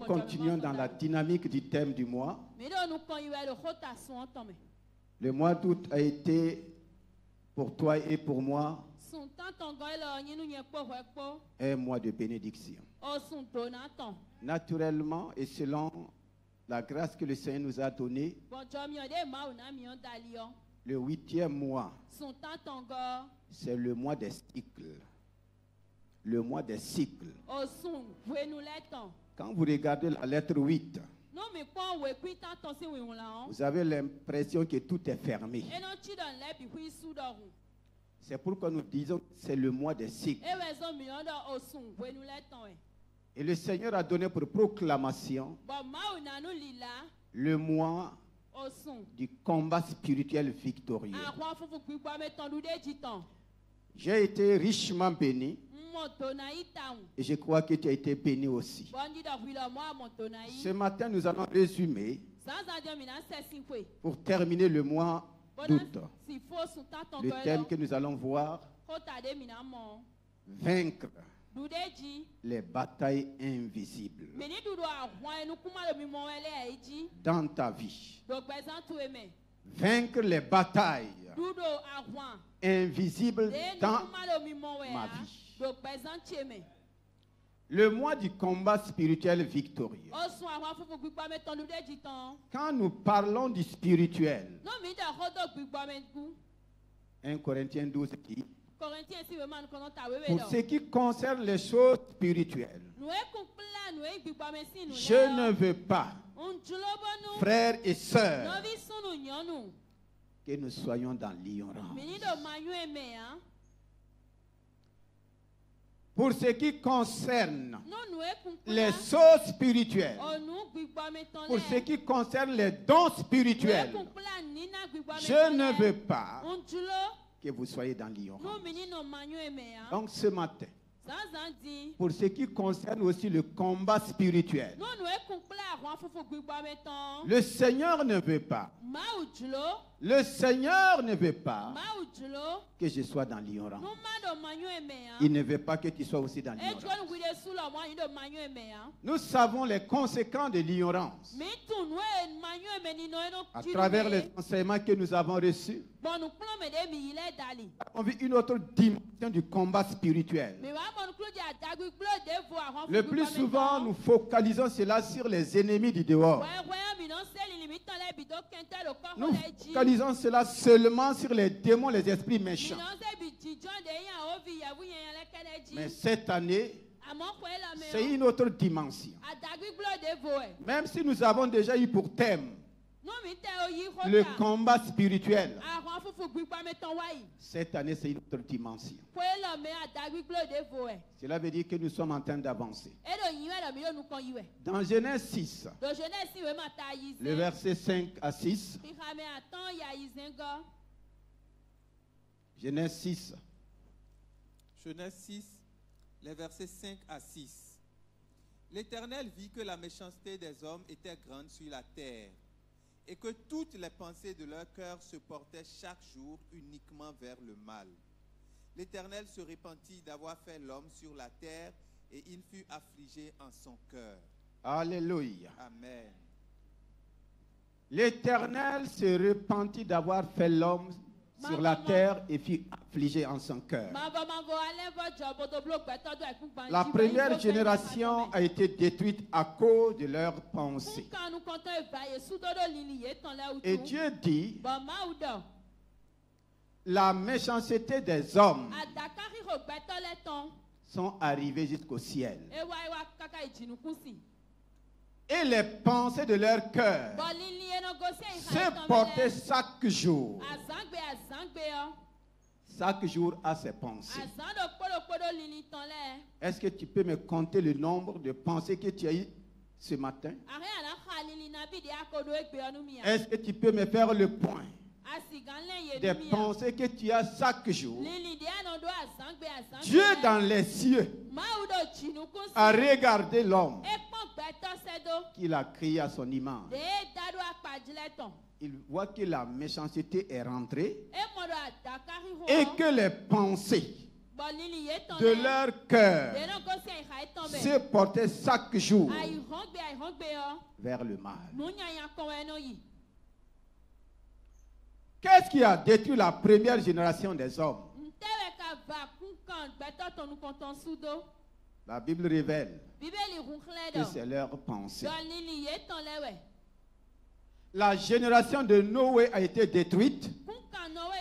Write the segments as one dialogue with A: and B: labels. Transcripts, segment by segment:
A: continuons dans la dynamique du thème du mois. Le mois d'août a été pour toi et pour moi un mois de bénédiction. Naturellement et selon la grâce que le Seigneur nous a donnée, le 8e mois, c'est le mois des cycles. Le mois des cycles. Quand vous regardez la lettre 8, vous avez l'impression que tout est fermé. C'est pourquoi nous disons que c'est le mois des cycles. Et le Seigneur a donné pour proclamation le mois du combat spirituel victorieux. J'ai été richement béni et je crois que tu as été béni aussi. Ce matin, nous allons résumer pour terminer le mois d'août. Le thème que nous allons voir, vaincre les batailles invisibles dans ta vie. Vaincre les batailles invisibles dans ma vie. Le mois du combat spirituel victorieux. Quand nous parlons du spirituel, 1 Corinthiens 12 dit, pour ce qui concerne les choses spirituelles, je ne veux pas, frères et sœurs, que nous soyons dans l'ignorance. Pour ce qui concerne les choses spirituelles, pour ce qui concerne les dons spirituels, je ne veux pas que vous soyez dans l'ignorance. Donc ce matin, pour ce qui concerne aussi le combat spirituel, le Seigneur ne veut pas. Le Seigneur ne veut pas que je sois dans l'ignorance. Il ne veut pas que tu sois aussi dans l'ignorance. Nous savons les conséquences de l'ignorance à travers les enseignements que nous avons reçus. On vit une autre dimension du combat spirituel. Le plus souvent, nous focalisons cela sur les ennemis du dehors. Nous focalisons cela seulement sur les démons, les esprits méchants. Mais cette année, c'est une autre dimension. Même si nous avons déjà eu pour thème le combat spirituel, cette année, c'est une autre dimension. Cela veut dire que nous sommes en train d'avancer. Dans Genèse 6, le verset 5 à 6, Genèse 6.
B: Genèse 6, les versets 5 à 6. L'Éternel vit que la méchanceté des hommes était grande sur la terre, et que toutes les pensées de leur cœur se portaient chaque jour uniquement vers le mal. L'Éternel se repentit d'avoir fait l'homme sur la terre, et il fut affligé en son cœur.
A: Alléluia.
B: Amen.
A: L'Éternel se repentit d'avoir fait l'homme sur la terre et fut affligé en son cœur. La première génération a été détruite à cause de leurs pensées. Et Dieu dit, la méchanceté des hommes sont arrivées jusqu'au ciel. Et les pensées de leur cœur se portaient chaque jour. Chaque jour à ses pensées. Est-ce que tu peux me compter le nombre de pensées que tu as eues ce matin? Est-ce que tu peux me faire le point des pensées que tu as chaque jour? Dieu dans les cieux a regardé l'homme qu'il a créé à son image. Il voit que la méchanceté est rentrée et que les pensées de leur cœur se portaient chaque jour vers le mal. Qu'est-ce qui a détruit la première génération des hommes? La Bible révèle que c'est leur pensée. La génération de Noé a été détruite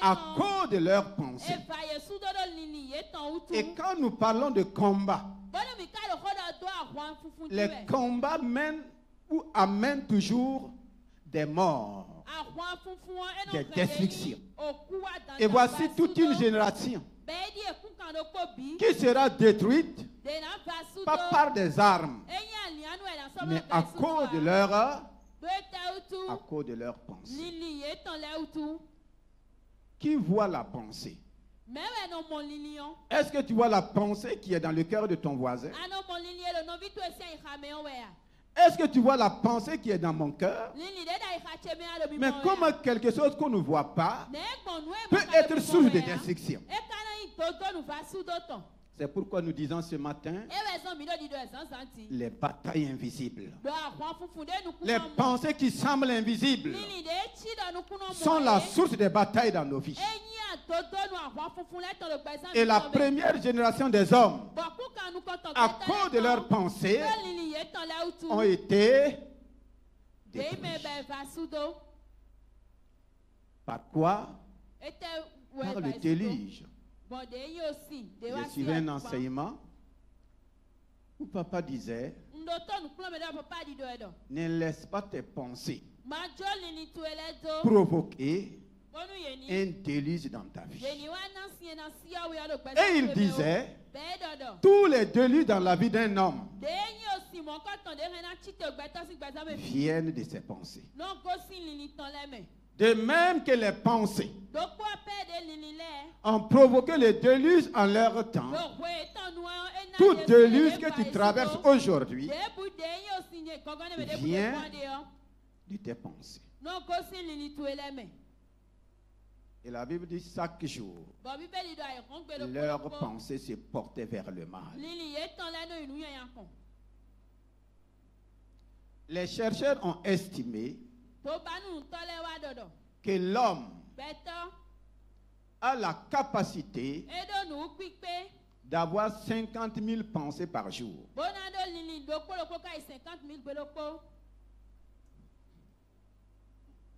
A: à cause de leurs pensées. Et quand nous parlons de combat, les combats mènent ou amènent toujours des morts, des destructions. Et voici toute une génération qui sera détruite pas par des armes, mais à cause de leur pensée. Qui voit la pensée? Est-ce que tu vois la pensée qui est dans le cœur de ton voisin? Est-ce que tu vois la pensée qui est dans mon cœur? Mais comment quelque chose qu'on ne voit pas peut être source de destruction? C'est pourquoi nous disons ce matin les batailles invisibles. Les pensées qui semblent invisibles sont la source des batailles dans nos vies. Et la première génération des hommes, à cause de leurs pensées, ont été détruits. Par quoi? Par le déluge. J'ai suivi un enseignement où papa disait: ne laisse pas tes pensées provoquer un déluge dans ta vie. Et il disait: tous les déluges dans la vie d'un homme viennent de ses pensées. De même que les pensées ont provoqué le déluge en leur temps, tout déluge que tu traverses aujourd'hui vient de tes pensées. Et la Bible dit chaque jour, leurs pensées se portaient vers le mal. Les chercheurs ont estimé que l'homme a la capacité d'avoir 50 000 pensées par jour.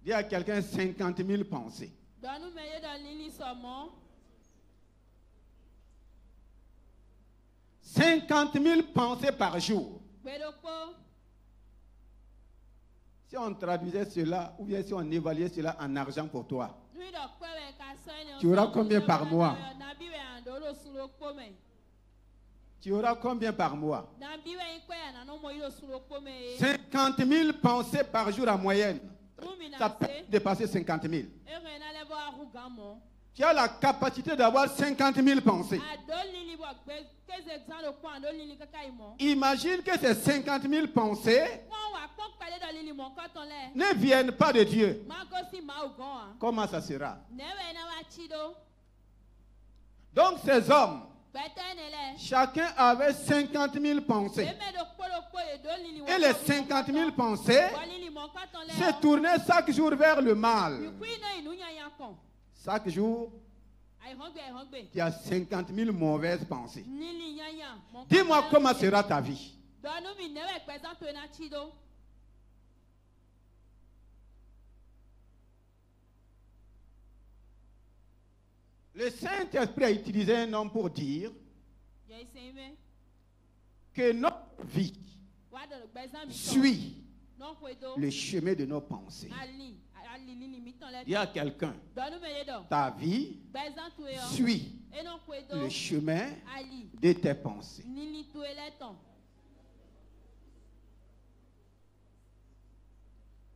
A: Dis à quelqu'un 50 000 pensées. 50 000 pensées par jour. Si on traduisait cela, ou bien si on évaluait cela en argent pour toi, tu auras combien par mois? Tu auras combien par mois? 50 000 pensées par jour en moyenne. Ça peut dépasser 50 000. Tu as la capacité d'avoir 50 000 pensées. Imagine que ces 50 000 pensées ne viennent pas de Dieu. Comment ça sera? Donc ces hommes, chacun avait 50 000 pensées. Et les 50 000 pensées se tournaient chaque jour vers le mal. Chaque jour, il y a 50 000 mauvaises pensées. Dis-moi comment sera ta vie. Le Saint-Esprit a utilisé un homme pour dire que notre vie suit le chemin de nos pensées. Il y a quelqu'un, ta vie suit le chemin de tes pensées.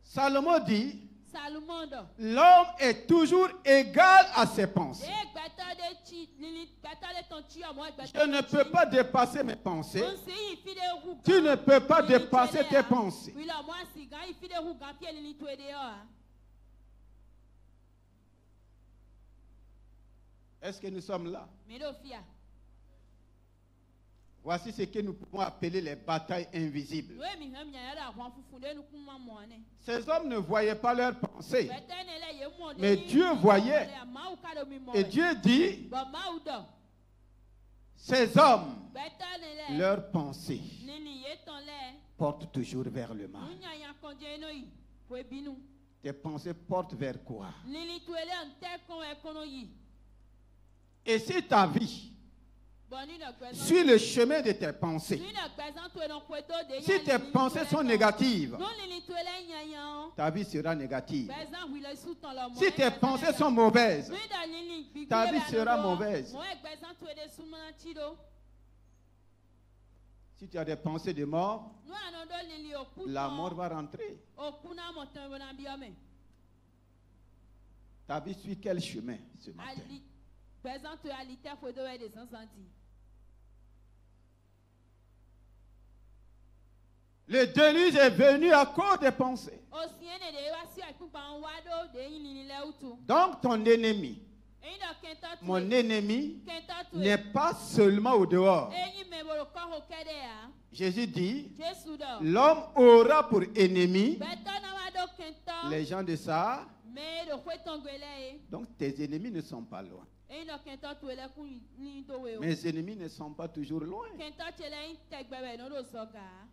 A: Salomon dit: l'homme est toujours égal à ses pensées. Je ne peux pas dépasser mes pensées. Tu ne peux pas dépasser tes pensées. Est-ce que nous sommes là? Voici ce que nous pouvons appeler les batailles invisibles. Ces hommes ne voyaient pas leurs pensées, mais Dieu voyait. Et Dieu dit, ces hommes, leurs pensées portent toujours vers le mal. Tes pensées portent vers quoi? Et si ta vie suis le chemin de tes pensées, si tes pensées sont négatives, ta vie sera négative. Si tes pensées sont mauvaises, ta vie sera mauvaise. Si tu as des pensées de mort, la mort va rentrer. Ta vie suit quel chemin ce matin? Le déluge est venu à cause des pensées. Donc ton ennemi, mon ennemi, n'est pas seulement au dehors. Jésus dit, l'homme aura pour ennemi les gens de ça. Donc tes ennemis ne sont pas loin. Mes ennemis ne sont pas toujours loin.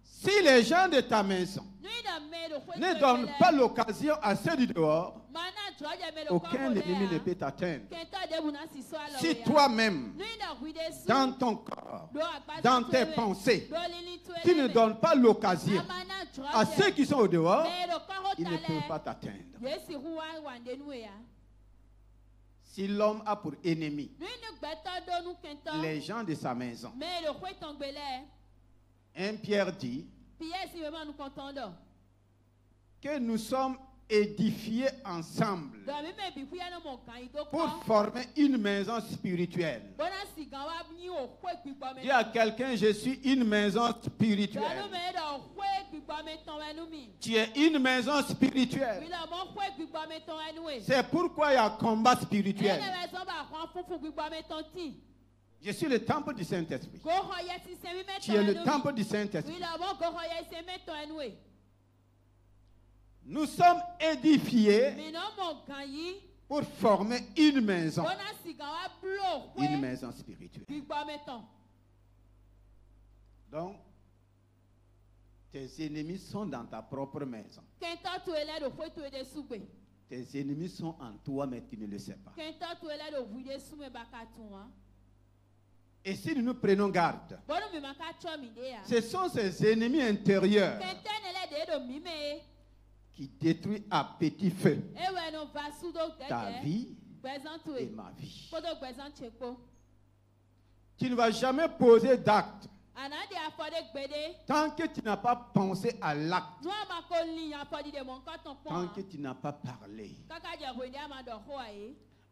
A: Si les gens de ta maison ne donnent pas l'occasion à ceux du dehors, aucun ennemi ne peut t'atteindre. Si toi-même, dans ton corps, dans tes pensées, tu ne donnes pas l'occasion à ceux qui sont au dehors, ils ne peuvent pas t'atteindre. Si l'homme a pour ennemi les gens de sa maison, 1 Pierre dit que nous sommes édifiés ensemble pour former une maison spirituelle. Dis à quelqu'un, je suis une maison spirituelle. Tu es une maison spirituelle. C'est pourquoi il y a un combat spirituel. Je suis le temple du Saint-Esprit. Tu es le temple du Saint-Esprit. Nous sommes édifiés pour former une maison spirituelle. Donc, tes ennemis sont dans ta propre maison. Tes ennemis sont en toi, mais tu ne le sais pas. Et si nous prenons garde, ce sont ces ennemis intérieurs qui détruisent à petit feu ta vie et ma vie. Tu ne vas jamais poser d'acte tant que tu n'as pas pensé à l'acte, tant que tu n'as pas parlé.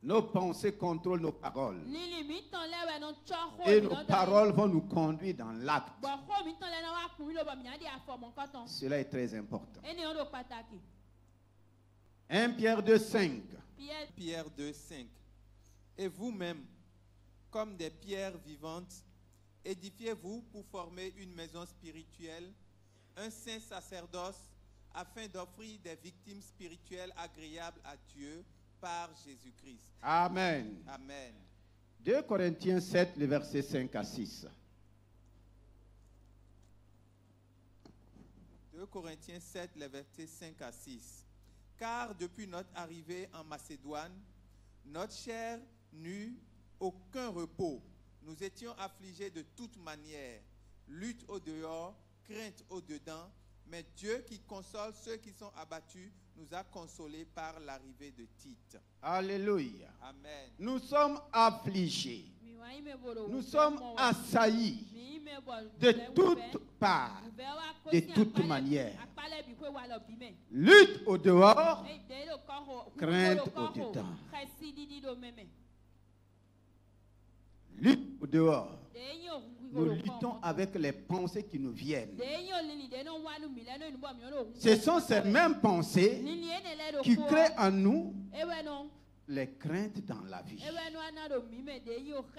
A: Nos pensées contrôlent nos paroles. Et nos paroles vont nous conduire dans l'acte. Cela est très important. 1 Pierre 2,5.
B: Pierre 2,5. Et vous-même, comme des pierres vivantes, édifiez-vous pour former une maison spirituelle, un saint sacerdoce, afin d'offrir des victimes spirituelles agréables à Dieu par Jésus-Christ.
A: Amen.
B: Amen.
A: 2 Corinthiens 7, le verset 5 à 6.
B: 2 Corinthiens 7, le verset 5 à 6. Car depuis notre arrivée en Macédoine, notre chair n'eut aucun repos. Nous étions affligés de toutes manières, lutte au dehors, crainte au dedans, mais Dieu qui console ceux qui sont abattus nous a consolés par l'arrivée de Tite.
A: Alléluia.
B: Amen.
A: Nous sommes affligés. Nous sommes assaillis de toutes parts, de toutes manières. Lutte au dehors, crainte au dedans. Lutte au dehors. Nous luttons avec les pensées qui nous viennent. Ce sont ces mêmes pensées qui créent en nous les craintes dans la vie.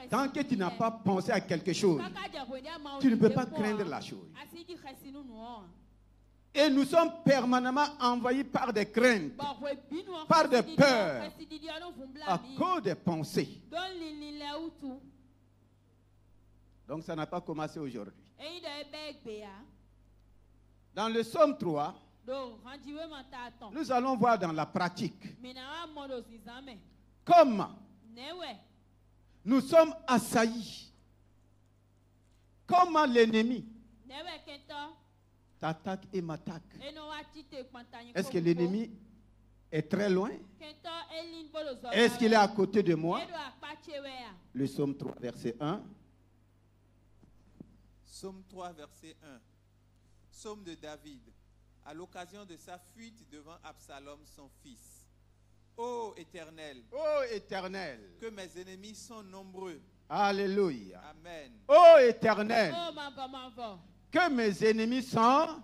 A: Tant que tu n'as pas pensé à quelque chose, tu ne peux pas craindre la chose. Et nous sommes permanemment envahis par des craintes, par des peurs, à cause des pensées. Donc ça n'a pas commencé aujourd'hui. Dans le psaume 3, nous allons voir dans la pratique comment nous sommes assaillis, comment l'ennemi t'attaque et m'attaque. Est-ce que l'ennemi est très loin? Est-ce qu'il est à côté de moi? Le psaume 3, verset 1.
B: Psaume 3, verset 1. Psaume de David, à l'occasion de sa fuite devant Absalom, son fils. Ô Éternel, que mes ennemis sont nombreux.
A: Alléluia.
B: Amen.
A: Ô Éternel, que mes ennemis sont.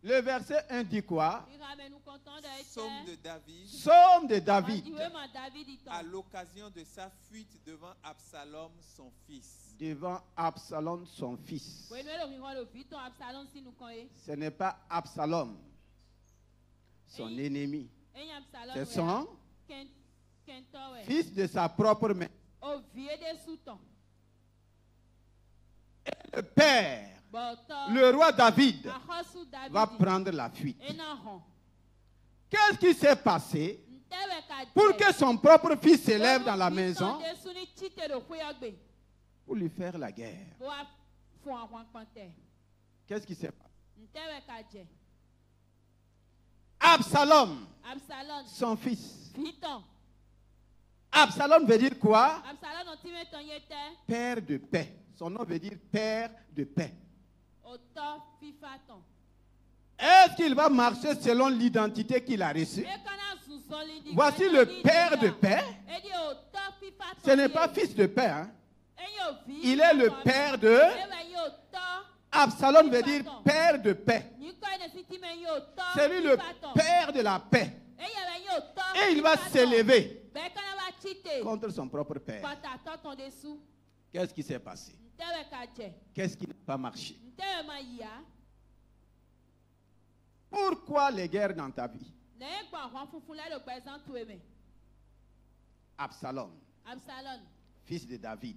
A: Le verset 1 dit quoi?
B: Psaume de David.
A: Psaume de David.
B: À l'occasion de sa fuite devant Absalom, son fils.
A: Devant Absalom, son fils. Ce n'est pas Absalom, son ennemi. C'est son fils de sa propre mère. Et le père, le roi David, va prendre la fuite. Qu'est-ce qui s'est passé pour que son propre fils s'élève dans la maison pour lui faire la guerre? Qu'est-ce qui s'est passé? Absalom, son fils. Absalom veut dire quoi? Père de paix. Son nom veut dire père de paix. Est-ce qu'il va marcher selon l'identité qu'il a reçue? Voici le père de paix. Ce n'est pas fils de paix. Hein? Il est le père de... Absalom veut dire père de paix. C'est lui le père de la paix. Et il va s'élever contre son propre père. Qu'est-ce qui s'est passé? Qu'est-ce qui n'a pas marché? Pourquoi les guerres dans ta vie? Absalom, fils de David,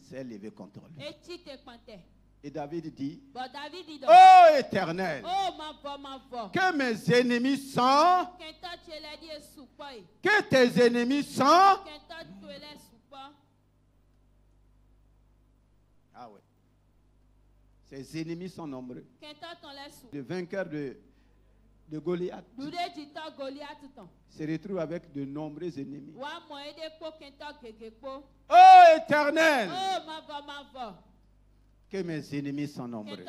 A: s'est levé contre lui. Et David dit, ô Éternel, que mes ennemis sont, que tes ennemis sont. Ah oui. Ses ennemis sont nombreux. Le vainqueur de Goliath se retrouve avec de nombreux ennemis. Oh Éternel, que mes ennemis sont nombreux.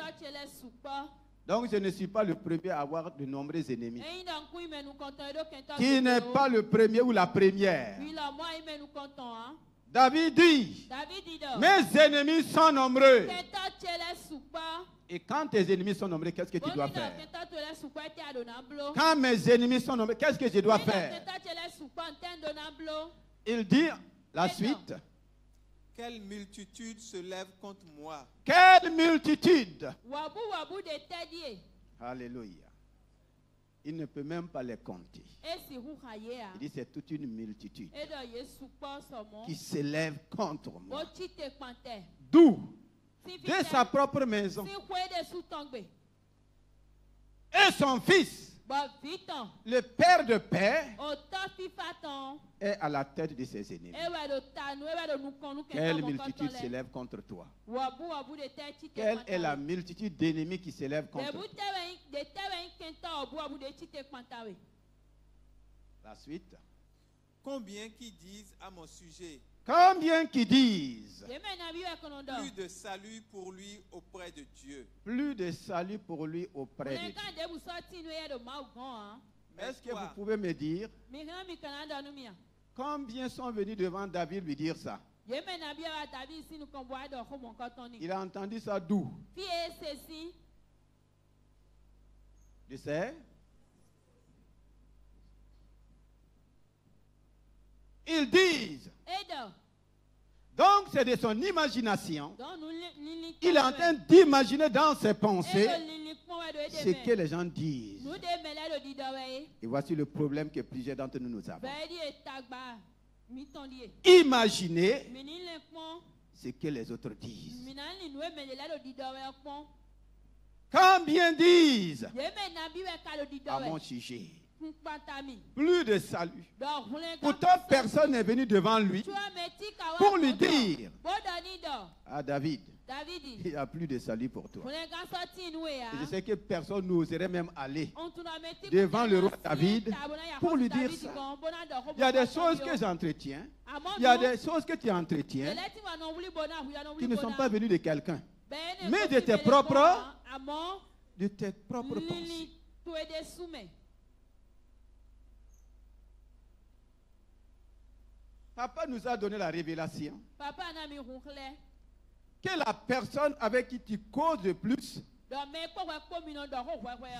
A: Donc je ne suis pas le premier à avoir de nombreux ennemis. Qui n'est pas le premier ou la première. David dit, mes ennemis sont nombreux. Et quand tes ennemis sont nombreux, qu'est-ce que tu dois faire? Quand mes ennemis sont nombreux, qu'est-ce que je dois faire? Il dit la suite.
B: Quelle multitude se lève contre moi?
A: Quelle multitude? Alléluia. Il ne peut même pas les compter. Il dit c'est toute une multitude qui s'élève contre moi. D'où? De sa propre maison. Et son fils, le père de paix, est à la tête de ses ennemis. Quelle multitude s'élève contre toi? Quelle est la multitude d'ennemis qui s'élèvent contre toi? La suite.
B: Combien qui disent à mon sujet?
A: Combien qui disent?
B: Plus de salut pour lui auprès de Dieu.
A: Plus de salut pour lui auprès de Dieu. Est-ce que vous pouvez me dire combien sont venus devant David lui dire ça? Il a entendu ça d'où? Tu sais? Ils disent. Donc c'est de son imagination. Il est en train d'imaginer dans ses pensées ce que les gens disent. Et voici le problème que plusieurs d'entre nous avons. Imaginez ce que les autres disent. Quand bien disent à mon sujet, plus de salut. Pourtant, personne n'est venu devant lui pour lui dire à David, il n'y a plus de salut pour toi. Et je sais que personne n'oserait même aller devant le roi David pour lui dire ça. Il y a des choses que j'entretiens, il y a des choses que tu entretiens qui ne sont pas venues de quelqu'un, mais de tes propres pensées. Papa nous a donné la révélation que la personne avec qui tu causes le plus,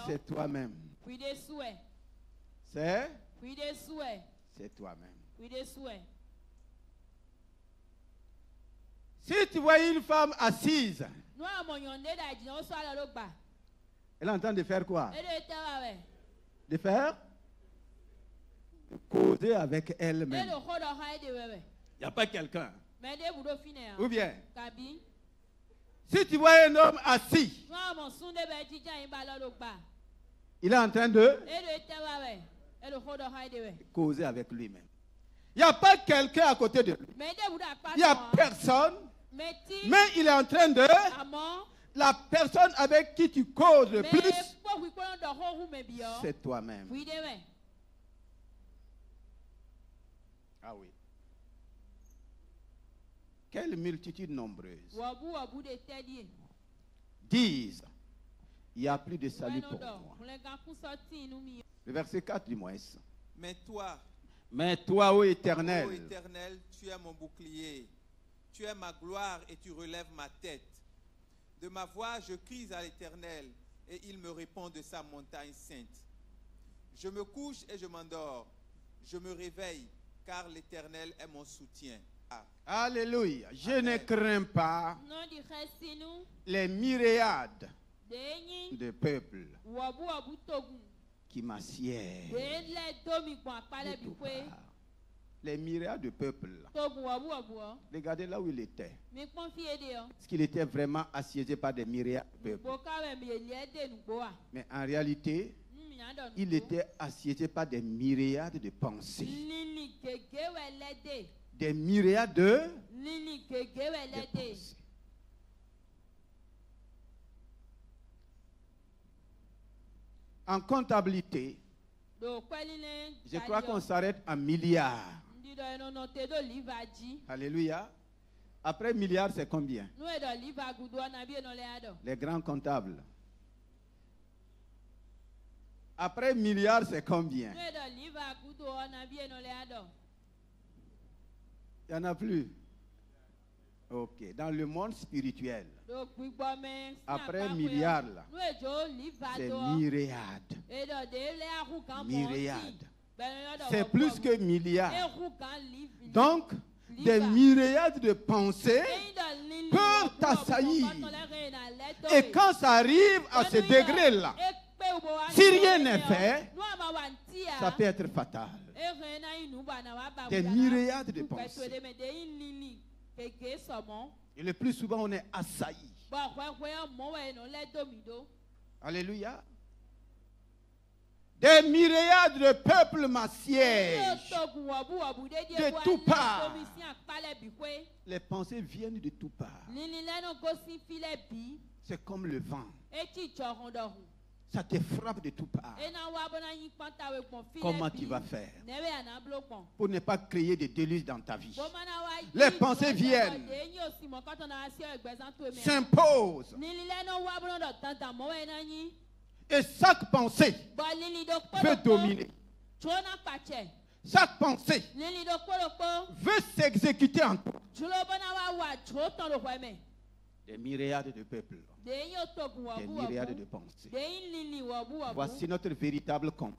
A: c'est toi-même. C'est toi-même. Si tu vois une femme assise, elle est en train de faire quoi? De faire? Causer avec elle-même. Il n'y a pas quelqu'un. Ou bien, si tu vois un homme assis, il est en train de causer avec lui-même. Il n'y a pas quelqu'un à côté de lui. Il n'y a personne. Mais il est en train de... La personne avec qui tu causes le plus, c'est toi-même. Ah oui. Quelle multitude nombreuse disent, il n'y a plus de salut pour moi. Le verset 4 du moins. Mais toi, ô Éternel,
B: tu es mon bouclier, tu es ma gloire et tu relèves ma tête. De ma voix, je crie à l'Éternel et il me répond de sa montagne sainte. Je me couche et je m'endors, je me réveille, car l'Éternel est mon soutien.
A: Alléluia. Je ne crains pas les myriades de peuples qui m'assiègent. Les myriades de peuples. Regardez là où il était. Est-ce qu'il était vraiment assiégé par des myriades de peuples? Mais en réalité, il était assiégé par des myriades de pensées. Des myriades de pensées. En comptabilité, je crois qu'on s'arrête à milliards. Alléluia. Après milliards, c'est combien? Les grands comptables. Après milliards, c'est combien? Il n'y en a plus. Ok. Dans le monde spirituel, après milliards, c'est myriades. Myriades. C'est plus que milliards. Donc, des myriades de pensées peuvent t'assaillir. Et quand ça arrive à ce degré-là, si rien n'est fait, ça peut être fatal. Des myriades de pensées. Et le plus souvent, on est assailli. Alléluia. Des myriades de peuples m'assiègent de toutes parts. Les pensées viennent de toutes parts. C'est comme le vent. Ça te frappe de toutes parts. Comment tu vas faire pour ne pas créer de déluge dans ta vie? Les pensées viennent, s'imposent. Et chaque pensée veut dominer. Chaque pensée veut s'exécuter en toi. Des myriades de peuples. Des myriades de pensées. Voici notre véritable combat.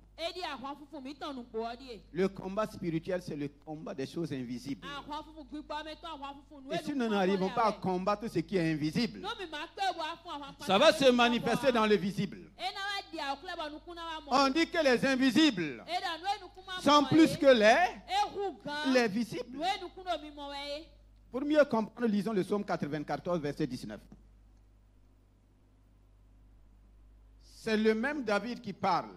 A: Le combat spirituel, c'est le combat des choses invisibles. Et si nous n'arrivons pas à combattre ce qui est invisible, ça va se manifester dans le visible. On dit que les invisibles sont plus que les visibles. Pour mieux comprendre, lisons le psaume 94, verset 19. C'est le même David qui parle.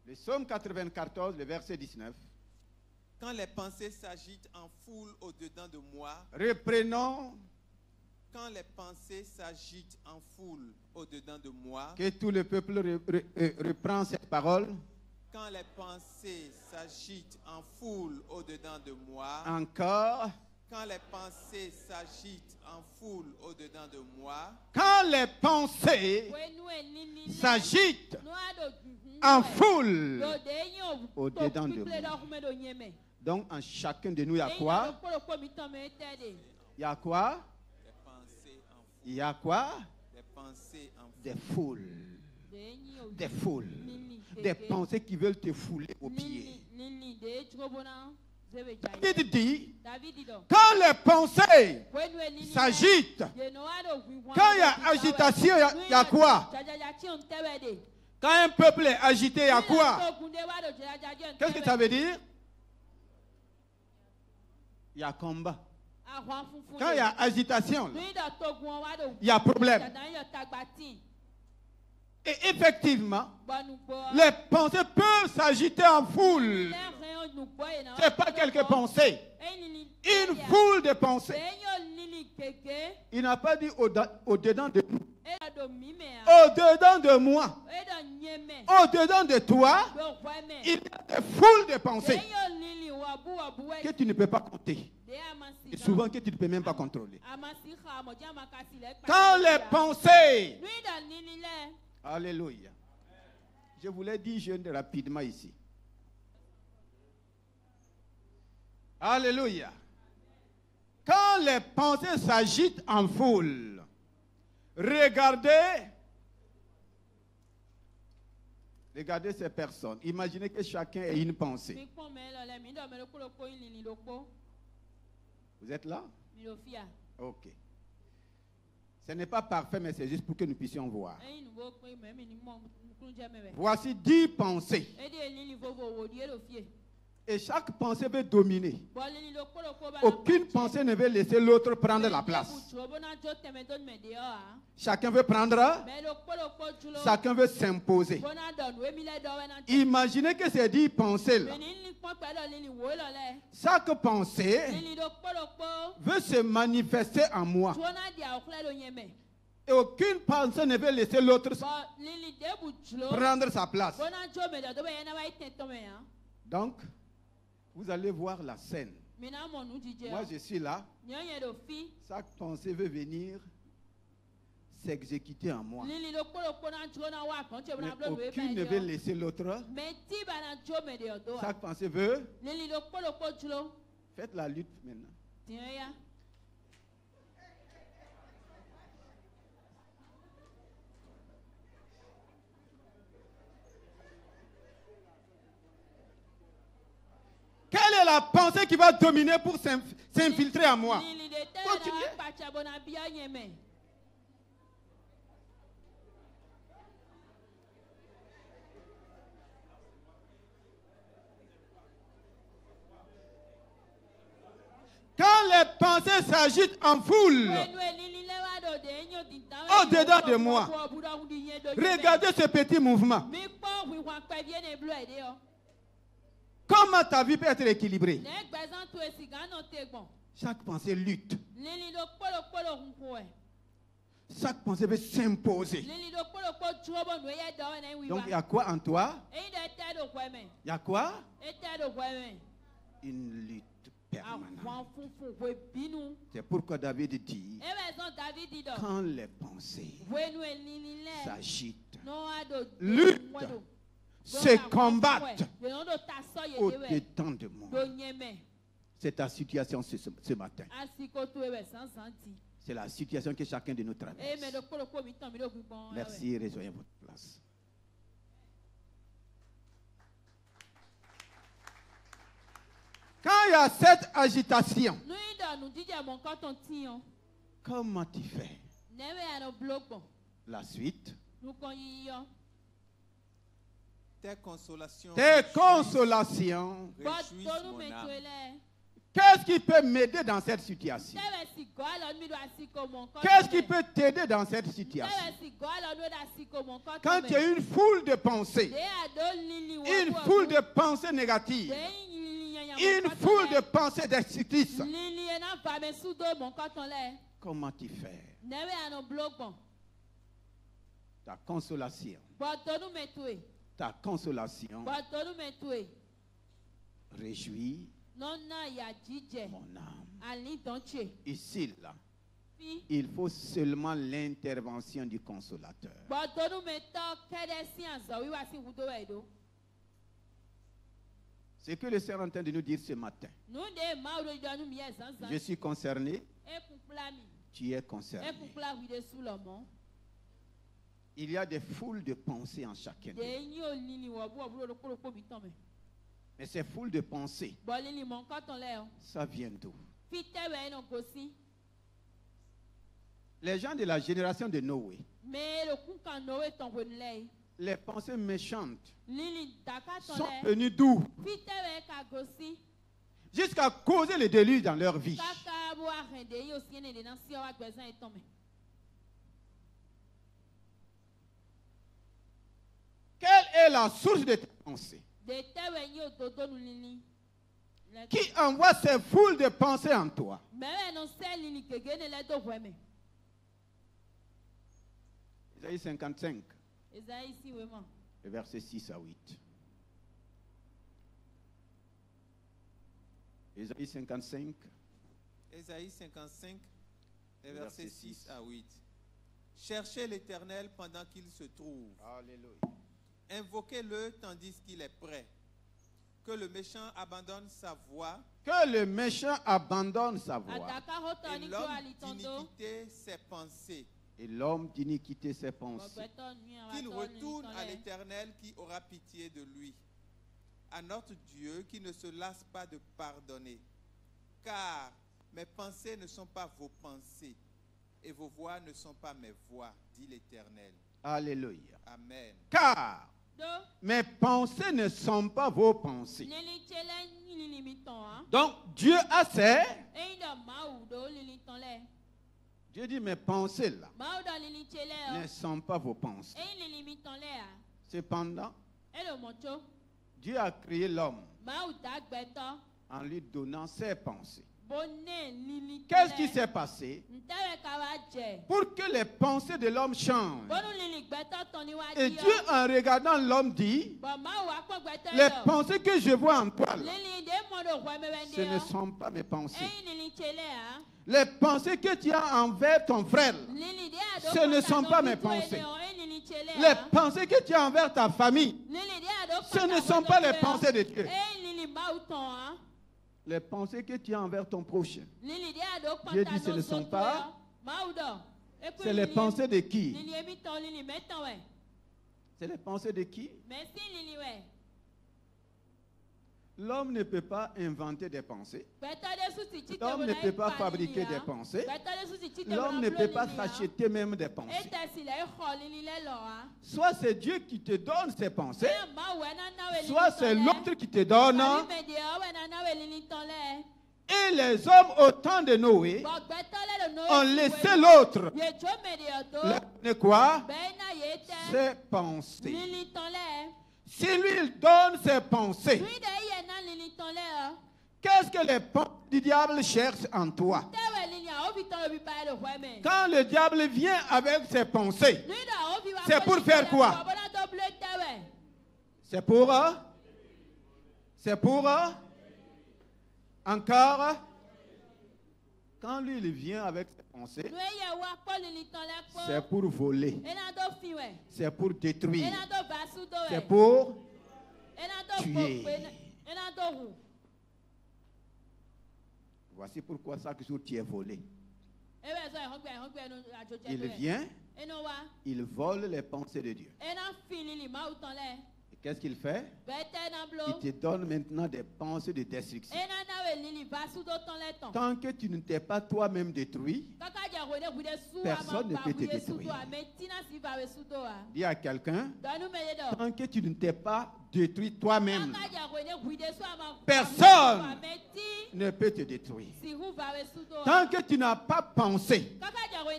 A: Le psaume 94, le verset 19.
B: Quand les pensées s'agitent en foule au-dedans de moi.
A: Reprenons.
B: Quand les pensées s'agitent en foule au-dedans de moi.
A: Que tout le peuple reprend cette parole.
B: Quand les pensées s'agitent en foule au-dedans de moi.
A: Encore.
B: Quand les pensées s'agitent en foule au-dedans de moi.
A: Quand les pensées s'agitent en foule au-dedans de moi. Donc en chacun de nous, il y a quoi? Il y a quoi? Il y a quoi? Des foules. Des foules. Des pensées qui veulent te fouler aux pieds. David dit, quand les pensées s'agitent, quand il y a agitation, il y a quoi? Quand un peuple est agité, il y a quoi? Qu'est-ce que ça veut dire? Il y a combat. Quand il y a agitation, il y a problème. Et effectivement, les pensées peuvent s'agiter en foule. Ce n'est pas quelques pensées. Une foule de pensées. Il n'a pas dit au-dedans de nous. Au-dedans de moi. Au-dedans de toi. Il y a des foules de pensées que tu ne peux pas compter. Et souvent que tu ne peux même pas contrôler. Quand les pensées... Alléluia. Je voulais dire jeune rapidement ici. Alléluia. Quand les pensées s'agitent en foule, regardez ces personnes. Imaginez que chacun ait une pensée. Vous êtes là? Ok. Ce n'est pas parfait, mais c'est juste pour que nous puissions voir. Voici 10 pensées. Et chaque pensée veut dominer. Aucune pensée ne veut laisser l'autre prendre la place. Chacun veut prendre. Chacun veut s'imposer. Imaginez que ces 10 pensées-là, chaque pensée veut se manifester en moi. Et aucune pensée ne veut laisser l'autre prendre sa place. Donc, vous allez voir la scène. Moi, je suis là. Chaque pensée veut venir s'exécuter en moi. Mais aucune ne veut laisser l'autre. Chaque pensée veut. Faites la lutte maintenant. Quelle est la pensée qui va dominer pour s'infiltrer en moi? Continuez. Quand les pensées s'agitent en foule, au-dedans de moi, regardez ce petit mouvement. Comment ta vie peut être équilibrée? Chaque pensée lutte. Chaque pensée veut s'imposer. Donc il y a quoi en toi? Il y a quoi? Une lutte permanente. C'est pourquoi David dit, quand les pensées s'agitent, luttent, se combattent au-dedans de moi. C'est ta situation ce matin. C'est la situation que chacun de nous traverse. Merci, rejoignez votre place. Quand il y a cette agitation, comment tu fais? La suite.
B: Tes consolations.
A: Qu'est-ce qui peut m'aider dans cette situation? Qu'est-ce qui peut t'aider dans cette situation? Quand il y a une foule de pensées, une foule de pensées négatives, une foule de pensées destructrices, comment tu fais? Ta consolation. Ta consolation réjouit mon âme. Ici, là, il faut seulement l'intervention du consolateur. C'est que le Seigneur est en train de nous dire ce matin. Je suis concerné. Tu es concerné. Il y a des foules de pensées en chacun d'eux. Mais ces foules de pensées, ça vient d'où? Les gens de la génération de Noé, les pensées méchantes sont venues d'où? Jusqu'à causer le déluge dans leur vie. Quelle est la source de tes pensées? Qui envoie ces foules de pensées en toi? Isaïe 55, le verset 6 à 8. Isaïe 55.
B: Isaïe 55, le verset 6 à 8. Cherchez l'Éternel pendant qu'il se trouve.
A: Alléluia.
B: Invoquez-le tandis qu'il est prêt. Que le méchant abandonne sa voie.
A: Que le méchant abandonne sa voie.
B: Et l'homme d'iniquité ses pensées.
A: Et l'homme d'iniquité ses pensées.
B: Qu'il retourne à l'Éternel qui aura pitié de lui. À notre Dieu qui ne se lasse pas de pardonner. Car mes pensées ne sont pas vos pensées. Et vos voix ne sont pas mes voix, dit l'Éternel.
A: Alléluia.
B: Amen.
A: Car mes pensées ne sont pas vos pensées. Donc Dieu a ses. Dieu dit mes pensées là ne sont pas vos pensées. Cependant, Dieu a créé l'homme en lui donnant ses pensées. Qu'est-ce qui s'est passé pour que les pensées de l'homme changent? Et Dieu, en regardant l'homme, dit, les pensées que je vois en toi, là, ce ne sont pas mes pensées. Les pensées que tu as envers ton frère, ce ne sont pas mes pensées. Les pensées que tu as envers ta famille, ce ne sont pas les pensées de Dieu. Les pensées que tu as envers ton prochain, Dieu dit ce ne sont pas. C'est les pensées de qui? C'est les pensées de qui? L'homme ne peut pas inventer des pensées. L'homme ne peut pas fabriquer des pensées. L'homme ne peut pas s'acheter même des pensées. Soit c'est Dieu qui te donne ces pensées, soit c'est l'autre qui te donne. Et les hommes au temps de Noé ont laissé l'autre. Le quoi? Ses pensées. Si lui il donne ses pensées, qu'est-ce que les pensées du diable cherchent en toi? Quand le diable vient avec ses pensées, c'est pour faire quoi? C'est pour encore, quand lui il vient avec ses pensées, c'est pour voler, c'est pour détruire, c'est pour tuer. Voici pourquoi chaque jour tu es volé. Il vient, il vole les pensées de Dieu. Et qu'est-ce qu'il fait? Il te donne maintenant des pensées de destruction. Tant que tu ne t'es pas toi-même détruit, personne ne peut te détruire. Dis à quelqu'un, tant que tu ne t'es pas détruit toi-même, personne ne peut te détruire. Tant que tu n'as pas pensé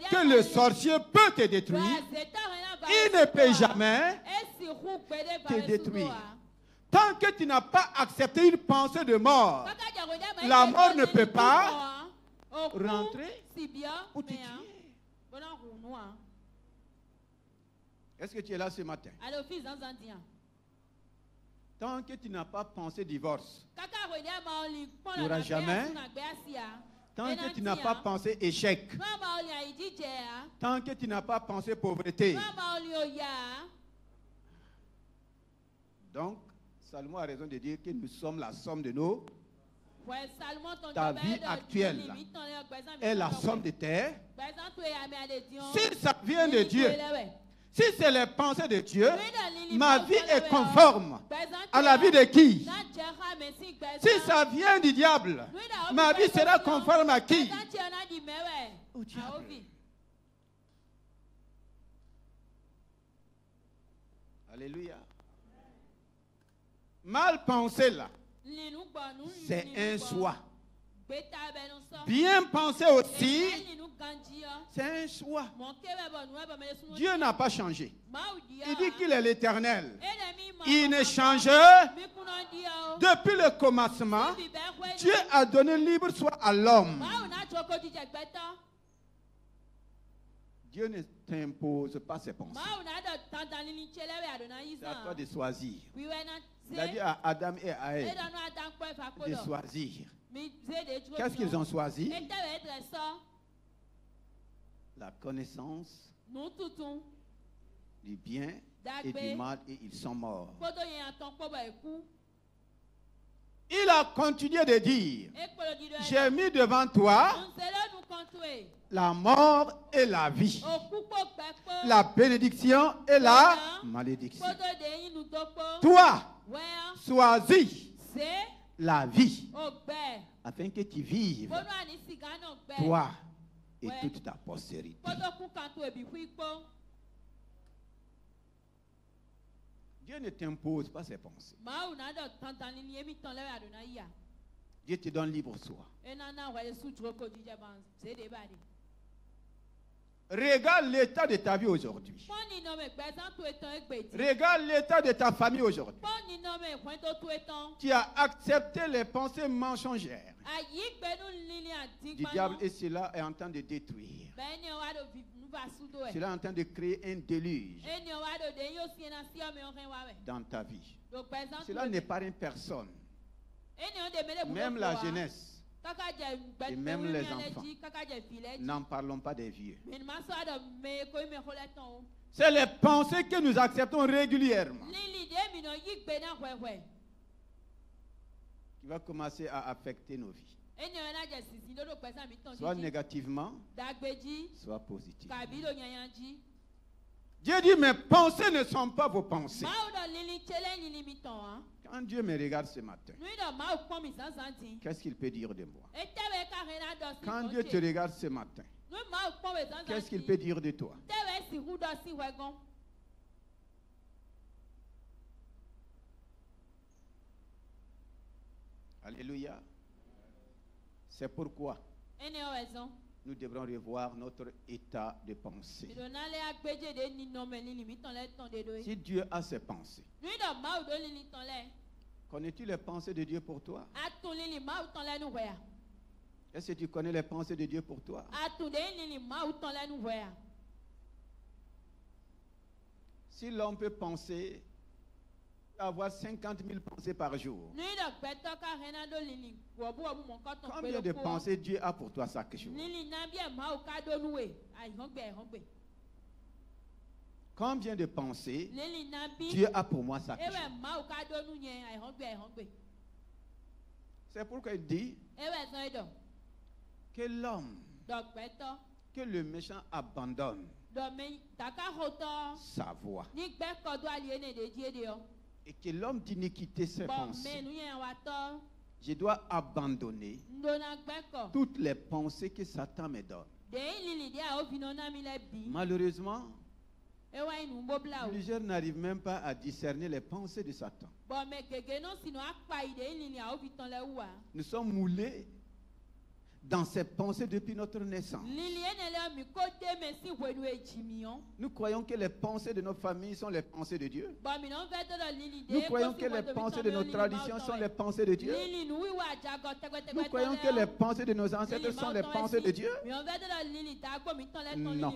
A: que le sorcier peut te détruire, il ne peut jamais te détruire. Tant que tu n'as pas accepté une pensée de mort, la mort ne peut pas rentrer pour te tuer. Est-ce que tu es là ce matin? Tant que tu n'as pas pensé divorce, il n'y aura jamais. Tant que tu n'as pas pensé échec, tant que tu n'as pas pensé pauvreté. Donc, Salomon a raison de dire que nous sommes la somme de nos. Ta vie actuelle est la somme de terre. Si ça vient de Dieu, si c'est les pensées de Dieu, ma vie est conforme à la vie de qui? Si ça vient du diable, ma vie sera conforme à qui? Au diable. Alléluia. Mal pensé là, c'est un choix. Bien pensé aussi, c'est un choix. Dieu n'a pas changé. Il dit qu'il est l'Éternel. Il ne change. Depuis le commencement, Dieu a donné libre choix à l'homme. Dieu ne t'impose pas ses pensées. C'est à toi de choisir. Il a dit à Adam et à Ève de choisir. Qu'est-ce qu'ils ont choisi? La connaissance du bien et du mal, et ils sont morts. Il a continué de dire, j'ai mis devant toi la mort et la vie, la bénédiction et la malédiction. Toi, choisis la vie afin que tu vives, toi et toute ta postérité. Dieu ne t'impose pas ses pensées. Dieu te donne libre choix. Regarde l'état de ta vie aujourd'hui. Regarde l'état de ta famille aujourd'hui. Tu as accepté les pensées mensongères du diable et cela est en train de détruire. Cela est en train de créer un déluge dans ta vie. Cela n'épargne personne. Même la jeunesse. Et même les enfants. N'en parlons pas des vieux. C'est les pensées que nous acceptons régulièrement qui va commencer à affecter nos vies. Soit négativement, soit positivement. Dieu dit, mes pensées ne sont pas vos pensées. Quand Dieu me regarde ce matin, qu'est-ce qu'il peut dire de moi? Quand Dieu te regarde ce matin, qu'est-ce qu'il peut dire de toi? Alléluia. C'est pourquoi nous devrons revoir notre état de pensée. Si Dieu a ses pensées, connais-tu les pensées de Dieu pour toi? Est-ce que tu connais les pensées de Dieu pour toi? Si l'homme peut penser, avoir 50 000 pensées par jour, combien de pensées Dieu a pour toi chaque jour? Combien de pensées Dieu a pour moi chaque jour? C'est pourquoi il dit, que l'homme, que le méchant abandonne sa voie et que l'homme d'iniquité ses pensées. Je dois abandonner toutes les pensées que Satan me donne. Malheureusement, plusieurs n'arrivent même pas à discerner les pensées de Satan. Nous sommes moulés dans ces pensées depuis notre naissance. Nous croyons que les pensées de nos familles sont les pensées de Dieu. Nous croyons que les pensées de nos traditions sont les pensées de Dieu. Nous croyons que les pensées de nos ancêtres sont les pensées de Dieu. Non.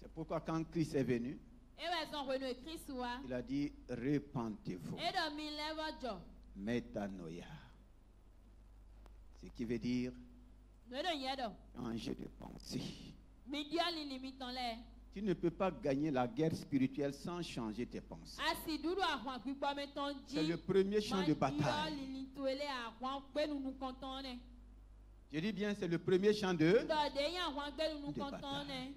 A: C'est pourquoi quand Christ est venu, il a dit repentez-vous. Métanoïa. Ce qui veut dire changer de pensée. Tu ne peux pas gagner la guerre spirituelle sans changer tes pensées. C'est le premier champ de bataille. Je dis bien, c'est le premier champ de bataille.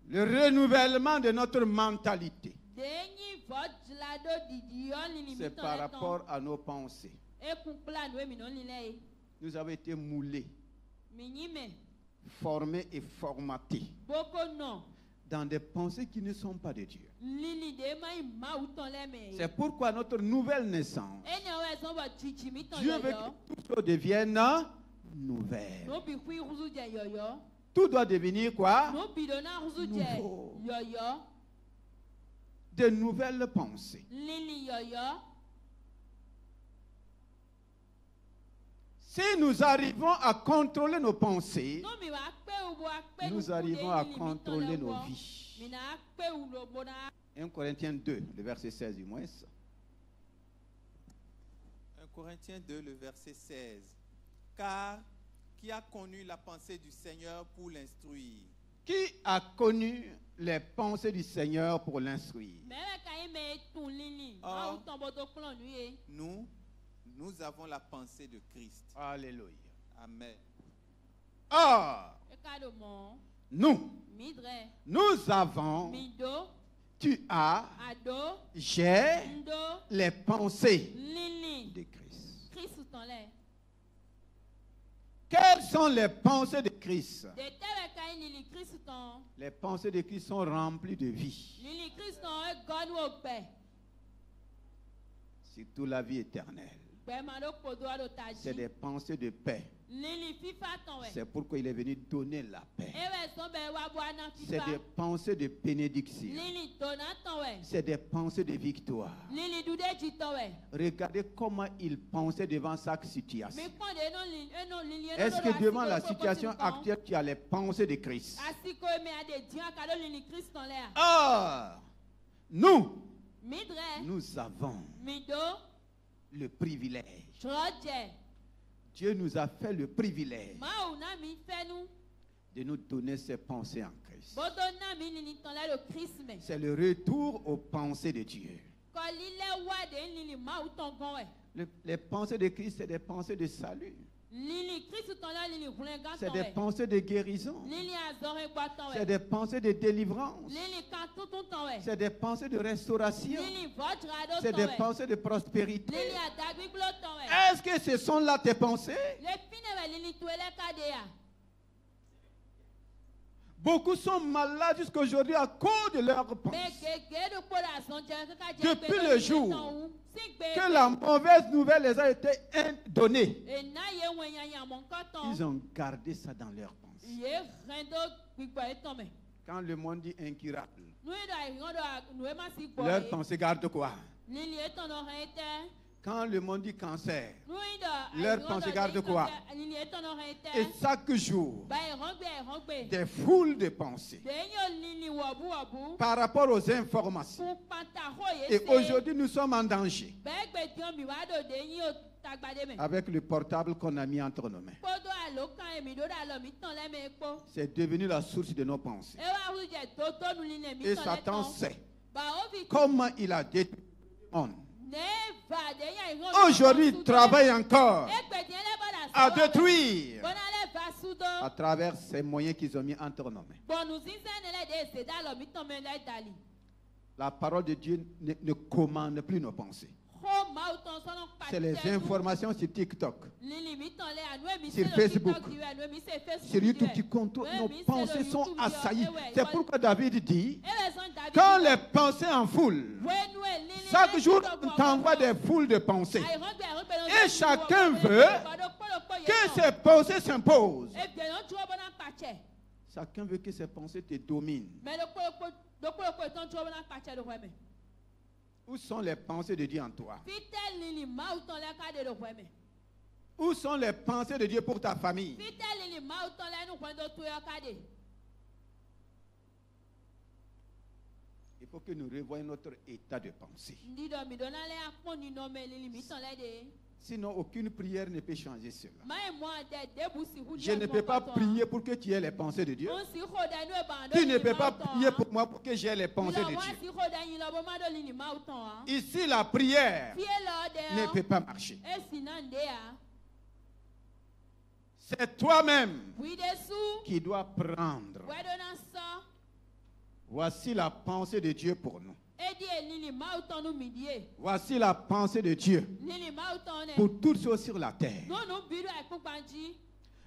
A: Le renouvellement de notre mentalité, c'est par rapport à nos pensées. Nous avons été moulés, formés et formatés dans des pensées qui ne sont pas de Dieu. C'est pourquoi notre nouvelle naissance, Dieu veut que tout devienne nouvelle. Tout doit devenir quoi? Nouveau. De nouvelles pensées. Si nous arrivons à contrôler nos pensées, nous arrivons à contrôler nos vies. 1 Corinthiens 2, le verset 16 du moins. 1
B: Corinthiens 2, le verset 16. Car qui a connu la pensée du Seigneur pour l'instruire?
A: Qui a connu les pensées du Seigneur pour l'instruire?
B: Or, nous avons la pensée de Christ.
A: Alléluia.
B: Amen.
A: Or, nous avons, tu as, j'ai les pensées de Christ. Quelles sont les pensées de Christ? Les pensées de Christ sont remplies de vie. Surtout la vie éternelle. C'est des pensées de paix. C'est pourquoi il est venu donner la paix. C'est des pensées de bénédiction. C'est des pensées de victoire. Regardez comment il pensait devant chaque situation. Est-ce que devant la situation actuelle, tu as les pensées de Christ? Ah, nous avons le privilège. Dieu nous a fait le privilège de nous donner ses pensées en Christ. C'est le retour aux pensées de Dieu. Les pensées de Christ, c'est des pensées de salut. C'est des pensées de guérison. C'est des pensées de délivrance. C'est des pensées de restauration. C'est des pensées de prospérité. Est-ce que ce sont là tes pensées? Beaucoup sont malades jusqu'à aujourd'hui à cause de leurs pensées. Depuis le jour que la mauvaise nouvelle les a été donnée, ils ont gardé ça dans leurs pensées. Quand le monde dit incurable, leurs pensées gardent quoi? Quand le monde dit cancer, leurs pensées gardent quoi? Et chaque jour, des foules de pensées par rapport aux informations. Et aujourd'hui, nous sommes en danger avec le portable qu'on a mis entre nos mains. C'est devenu la source de nos pensées. Et Satan sait Comment il a détruit le monde. Aujourd'hui, il travaille encore à détruire à travers ces moyens qu'ils ont mis entre nos mains. La parole de Dieu ne commande plus nos pensées. C'est les informations sur TikTok, sur Facebook, sur YouTube qui contrôlent. Nos pensées sont assaillies. C'est pourquoi David dit, quand les pensées en foule, chaque jour on t'envoie des foules de pensées. Et chacun veut que ses pensées s'imposent. Chacun veut que ses pensées te dominent. Où sont les pensées de Dieu en toi? Où sont les pensées de Dieu pour ta famille? Il faut que nous revoyions notre état de pensée. Sinon, aucune prière ne peut changer cela. Je ne peux pas prier pour que tu aies les pensées de Dieu. Tu ne peux pas prier pour moi pour que j'aie les pensées de Dieu. Ici, la prière ne peut pas marcher. C'est toi-même qui dois prendre. Voici la pensée de Dieu pour nous. Voici la pensée de Dieu pour toutes choses sur la terre.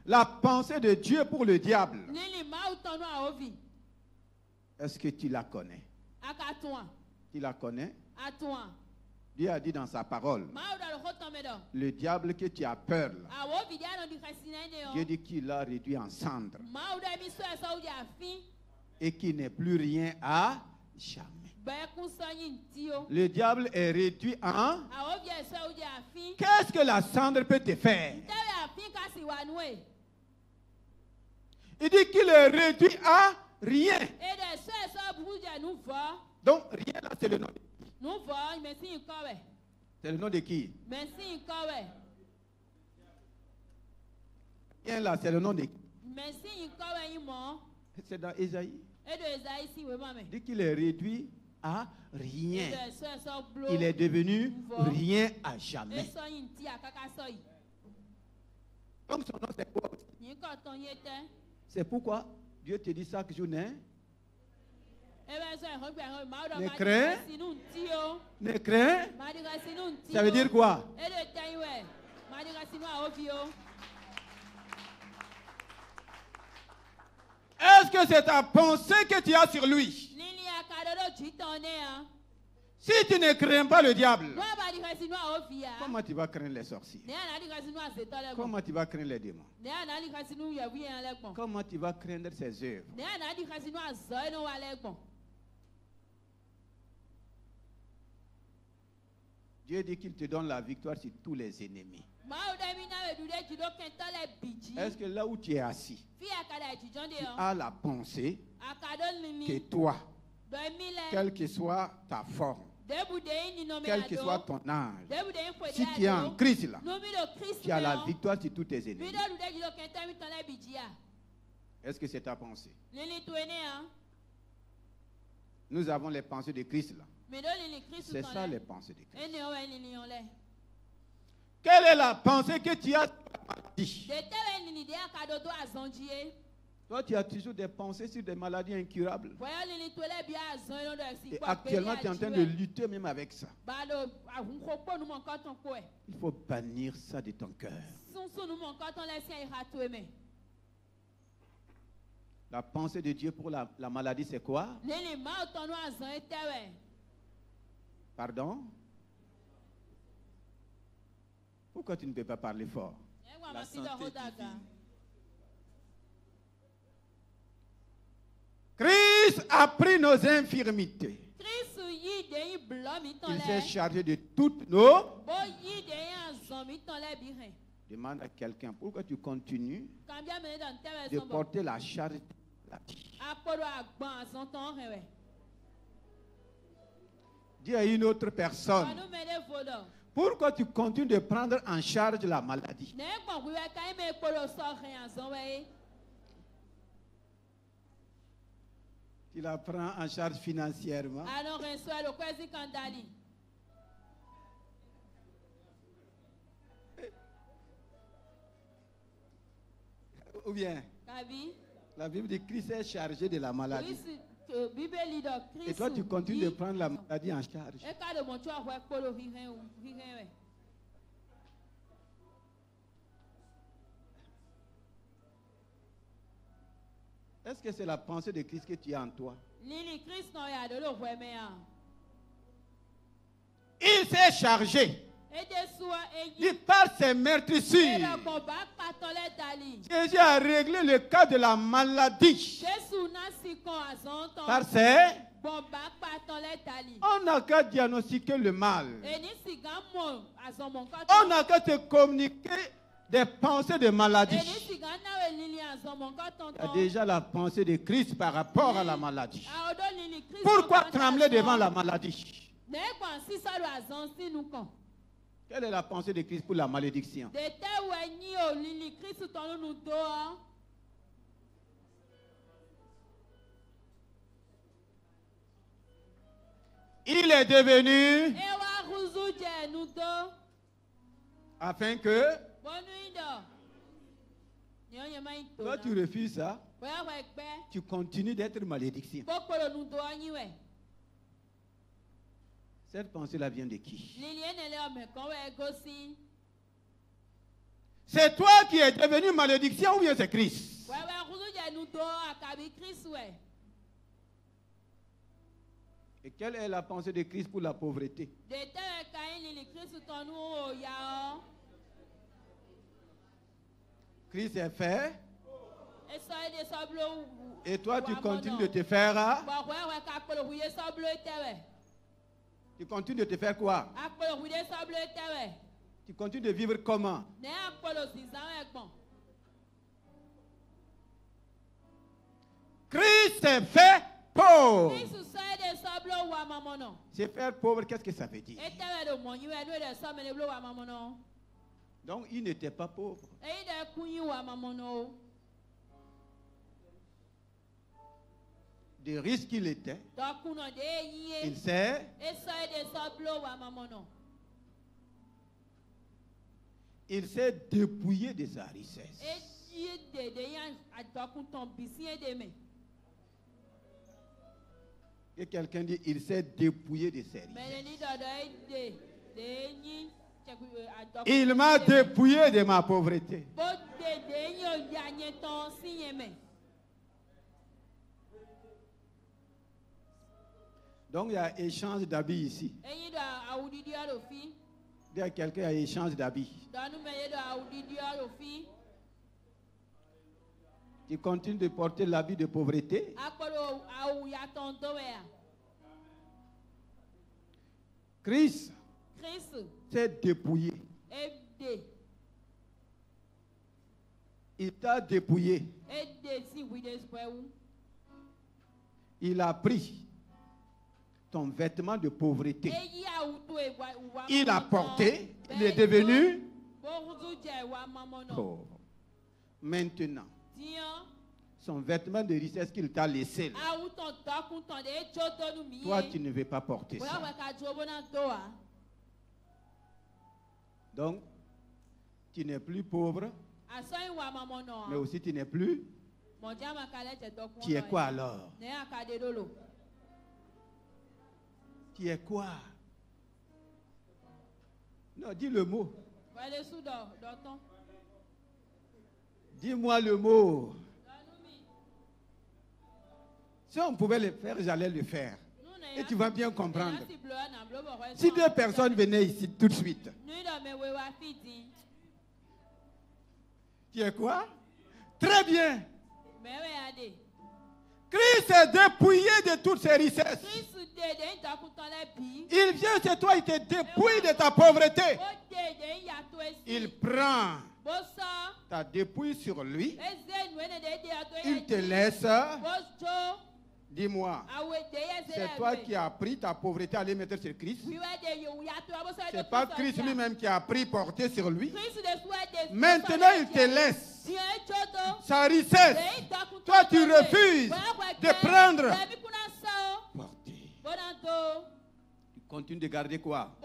A: La pensée de Dieu pour le diable. Est-ce que tu la connais? Tu la connais? Dieu a dit dans sa parole, le diable que tu as peur là, Dieu dit qu'il l'a réduit en cendres et qu'il n'est plus rien à jamais. Le diable est réduit en... Qu'est-ce que la cendre peut te faire? Il dit qu'il est réduit à rien. Donc rien là c'est le nom de qui? C'est le nom de qui? Rien là c'est le nom de qui? C'est dans Ésaïe. Il dit qu'il est réduit à rien. Il est devenu rien à jamais. Comme son nom c'est quoi? C'est pourquoi Dieu te dit chaque jour, ne crains. Ne crains. Ça veut dire quoi? Est-ce que c'est ta pensée que tu as sur lui? Si tu ne crains pas le diable, comment tu vas craindre les sorciers? Comment tu vas craindre les démons? Comment tu vas craindre ses œuvres? Dieu dit qu'il te donne la victoire sur tous les ennemis. Est-ce que là où tu es assis, tu as la pensée que toi, quelle que soit ta forme, quel que soit ton âge, si tu es en Christ là, tu as la victoire sur tous tes ennemis. Est-ce que c'est ta pensée? Nous avons les pensées de Christ là. C'est ça les pensées de Christ. Quelle est la pensée que tu as sur la maladie? Toi, tu as toujours des pensées sur des maladies incurables. Et actuellement, tu es en train de lutter même avec ça. Il faut bannir ça de ton cœur. La pensée de Dieu pour la maladie, c'est quoi? Pardon? Pourquoi tu ne peux pas parler fort?
B: La santé divine.
A: Christ a pris nos infirmités. Il s'est chargé de toutes nos... Demande à quelqu'un, pourquoi tu continues de porter la charge de la vie? Dis à une autre personne, pourquoi tu continues de prendre en charge la maladie? Tu la prends en charge financièrement. Ou bien, la Bible dit que Christ est chargé de la maladie. Et toi, tu continues de prendre la maladie en charge. Est-ce que c'est la pensée de Christ que tu as en toi? Il s'est chargé. Il par ses meurtrissures, Jésus a réglé le cas de la maladie. Par ses... On n'a qu'à diagnostiquer le mal. On n'a qu'à te communiquer des pensées de maladie. Il y a déjà la pensée de Christ par rapport à la maladie. Pourquoi trembler devant la maladie? Quelle est la pensée de Christ pour la malédiction? Il est devenu afin que toi tu refuses ça, tu continues d'être malédiction. Cette pensée-là vient de qui? C'est toi qui es devenu malédiction ou bien c'est Christ? Et quelle est la pensée de Christ pour la pauvreté? Christ est fait. Et toi tu continues de te faire. Tu continues de te faire quoi? Tu continues de vivre comment? Christ est fait pauvre. C'est faire pauvre, qu'est-ce que ça veut dire? Donc il n'était pas pauvre. Des risques qu'il était, il sait. Il s'est dépouillé de sa richesse. Et quelqu'un dit, il s'est dépouillé de ses richesses. Il m'a dépouillé de ma pauvreté. Donc il y a échange d'habits ici. Il y a quelqu'un qui a échange d'habits. Tu continues de porter l'habit de pauvreté. Christ s'est dépouillé. Il t'a dépouillé. Il a pris ton vêtement de pauvreté. Il a porté, il est devenu pauvre. Maintenant, son vêtement de richesse qu'il t'a laissé là, toi tu ne veux pas porter ça. Donc, tu n'es plus pauvre, mais aussi tu n'es plus. Tu es quoi alors? Tu es quoi? Non, dis le mot. Dis-moi le mot. Si on pouvait le faire, j'allais le faire. Et tu vas bien comprendre. Si deux personnes venaient ici tout de suite. Tu es quoi? Très bien. Christ est dépouillé de toutes ses richesses. Il vient chez toi, il te dépouille de ta pauvreté. Il prend ta dépouille sur lui. Il te laisse Dis-moi, c'est toi qui as pris ta pauvreté à aller mettre sur Christ. Ce n'est pas Christ lui-même qui a pris porté sur lui. Maintenant, il te laisse. Sa richesse. Toi, tu refuses de prendre porter. Tu continues de garder quoi?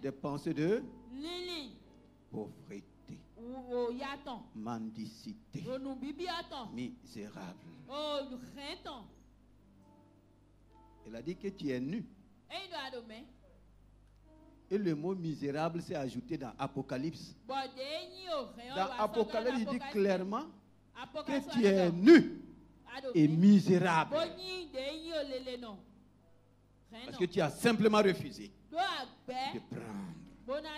A: Des pensées de pauvreté, mendicité, misérable. Il a dit que tu es nu. Et le mot misérable s'est ajouté dans Apocalypse. Dans Apocalypse, il dit clairement que tu es nu et misérable. Parce que tu as simplement refusé de prendre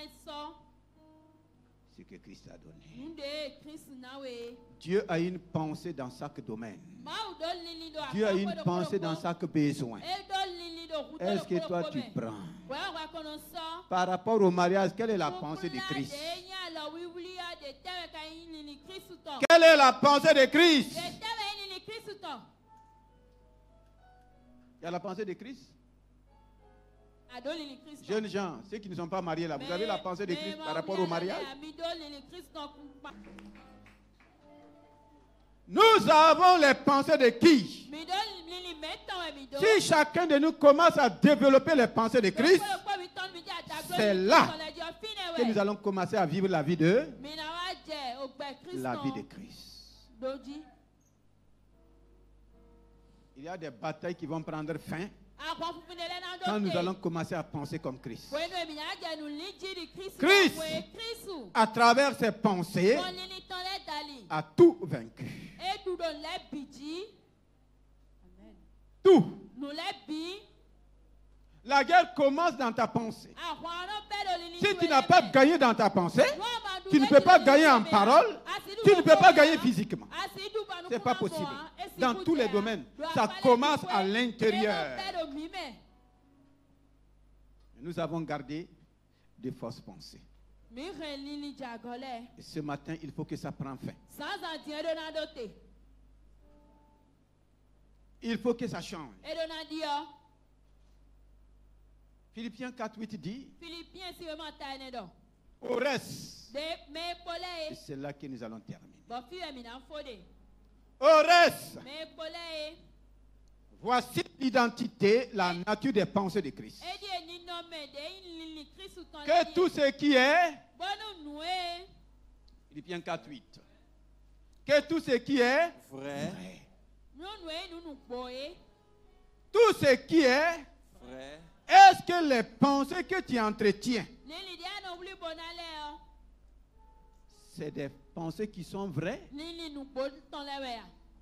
A: ce que Christ a donné. Dieu a une pensée dans chaque domaine. Dieu a une pensée dans chaque besoin. Est-ce que toi tu prends? Par rapport au mariage, quelle est la pensée de Christ? Quelle est la pensée de Christ? Il y a la pensée de Christ? Jeunes gens, ceux qui ne sont pas mariés là, vous avez la pensée de Christ par rapport au mariage? Nous avons les pensées de qui? Si chacun de nous commence à développer les pensées de Christ, c'est là que nous allons commencer à vivre la vie de Christ. Il y a des batailles qui vont prendre fin quand nous allons commencer à penser comme Christ. Christ, à travers ses pensées, a tout vaincu. Tout. La guerre commence dans ta pensée. Si tu n'as pas gagné dans ta pensée, tu ne peux pas gagner en parole, tu ne peux pas gagner physiquement. Ce n'est pas possible. Dans tous les domaines, ça commence à l'intérieur. Nous avons gardé de fausses pensées. Et ce matin, il faut que ça prenne fin. Il faut que ça change. Philippiens 4:8 dit, au reste, et c'est là que nous allons terminer. Au reste, voici l'identité, la nature des pensées de Christ. Que tout ce qui est, Philippiens 4:8, que tout ce qui est vrai, tout ce qui est vrai, est-ce que les pensées que tu entretiens, c'est des pensées qui sont vraies?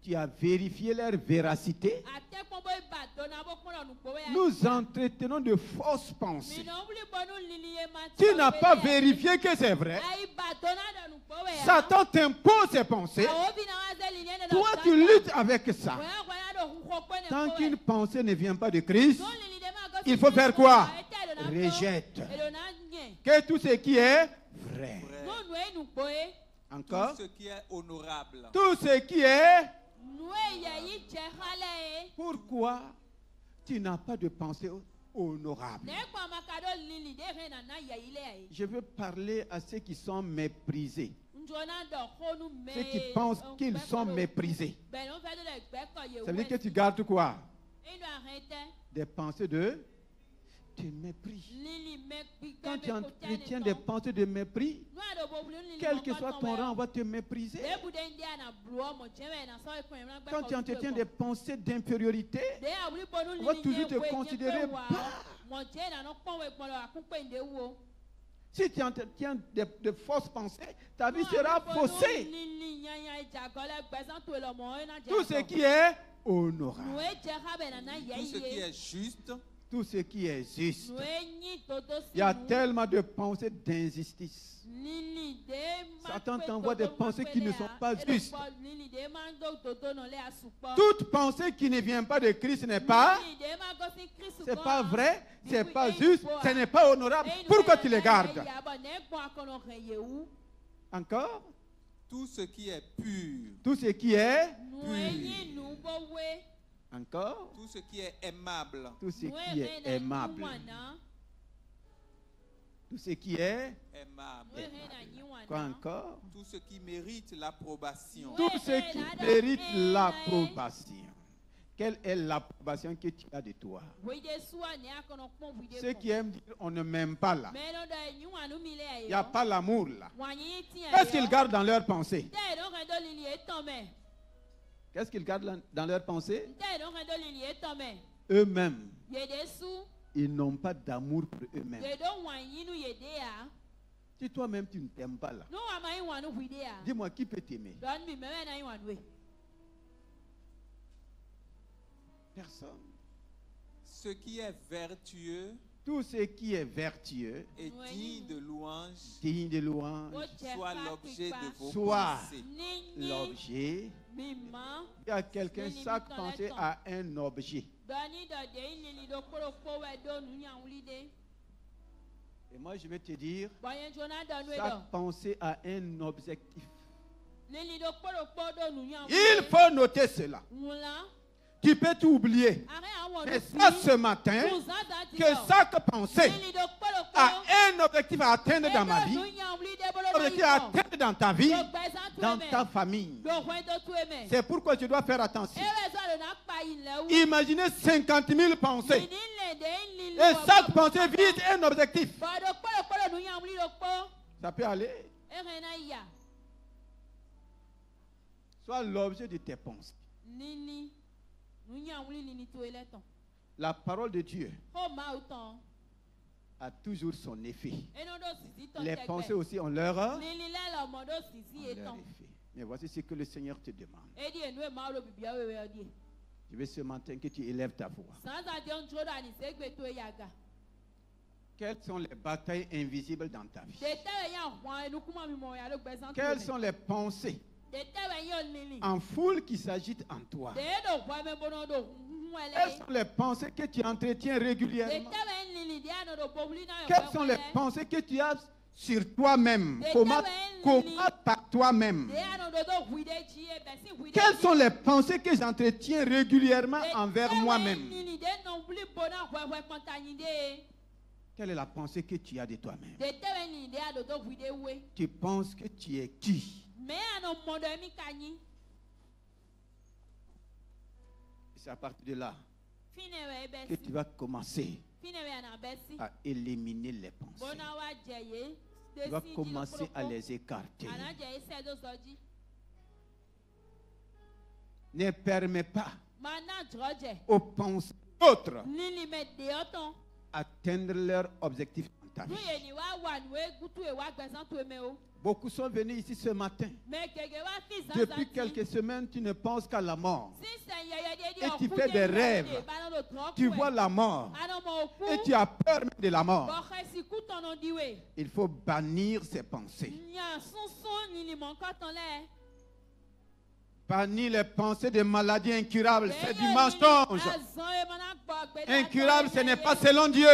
A: Tu as vérifié leur véracité? Nous entretenons de fausses pensées. Tu n'as pas vérifié que c'est vrai. Satan t'impose ses pensées. Toi, tu luttes avec ça. Tant qu'une pensée ne vient pas de Christ, il faut faire quoi? Rejette. Que tout ce qui est vrai. Encore?
B: Tout ce qui est honorable.
A: Tout ce qui est. Pourquoi tu n'as pas de pensée honorable? Je veux parler à ceux qui sont méprisés. Ceux qui pensent qu'ils sont méprisés. Ça veut dire que tu gardes quoi? Des pensées de mépris. Quand tu entretiens des pensées de mépris, quel que soit ton rang, on va te mépriser. Quand tu entretiens des pensées d'infériorité, on va toujours te considérer bas. Si tu entretiens de fausses pensées, ta vie sera faussée. Tout ce qui est honorable,
B: tout ce qui est juste,
A: tout ce qui est juste. Il y a tellement de pensées d'injustice. Satan t'envoie des pensées qui ne sont pas justes. Toute pensée qui ne vient pas de Christ n'est pas, c'est pas vrai, c'est pas juste, ce n'est pas honorable. Pourquoi tu les gardes? Encore?
B: Tout ce qui est pur.
A: Tout ce qui est
B: pur.
A: Encore.
B: Tout ce qui est aimable.
A: Tout ce qui est aimable. Tout ce qui est
B: aimable.
A: Quoi encore?
B: Tout ce qui mérite l'approbation.
A: Tout ce qui mérite l'approbation. Quelle est l'approbation que tu as de toi? Ceux qui aiment dire on ne m'aime pas là. Il n'y a pas l'amour là. Qu'est-ce qu'ils gardent dans leur pensée? Qu'est-ce qu'ils gardent dans leur pensée? Eux-mêmes. Ils n'ont pas d'amour pour eux-mêmes. Si toi-même tu ne t'aimes pas là, dis-moi qui peut t'aimer? Personne.
B: Ce qui est vertueux,
A: tout ce qui est vertueux
B: et digne de louange,
A: soit
B: l'objet de vos
A: soit
B: pensées.
A: L'objet. Il y a quelqu'un, chaque pensée a un objet. Et moi je vais te dire, chaque pensée a un objectif. Il faut noter cela. Tu peux t'oublier. Mais ça ce matin, que chaque pensée a un objectif à atteindre dans ma vie, un objectif à atteindre dans ta vie, dans ta famille. C'est pourquoi tu dois faire attention. Imaginez 50 000 pensées. Et chaque pensée vise un objectif. Ça peut aller. Soit l'objet de tes pensées. La parole de Dieu a toujours son effet. Les pensées aussi ont leur effet. Mais voici ce que le Seigneur te demande. Je veux ce matin que tu élèves ta voix. Quelles sont les batailles invisibles dans ta vie? Quelles sont les pensées en foule qui s'agitent en toi? Quelles sont les pensées que tu entretiens régulièrement? Quelles sont les pensées que tu as sur toi-même? Comment par toi-même? Quelles sont les pensées que j'entretiens régulièrement envers moi-même? Quelle est la pensée que tu as de toi-même? Tu penses que tu es qui? C'est à partir de là que tu vas commencer à éliminer les pensées. Tu vas commencer à les écarter. Ne permets pas aux pensées d'autres atteindre leur objectif dans ta vie. Beaucoup sont venus ici ce matin. Depuis quelques semaines, tu ne penses qu'à la mort. Et tu fais des rêves. Tu vois la mort. Et tu as peur même de la mort. Il faut bannir ces pensées. Bannir les pensées de maladies incurables. C'est du mensonge. Incurable, ce n'est pas selon Dieu.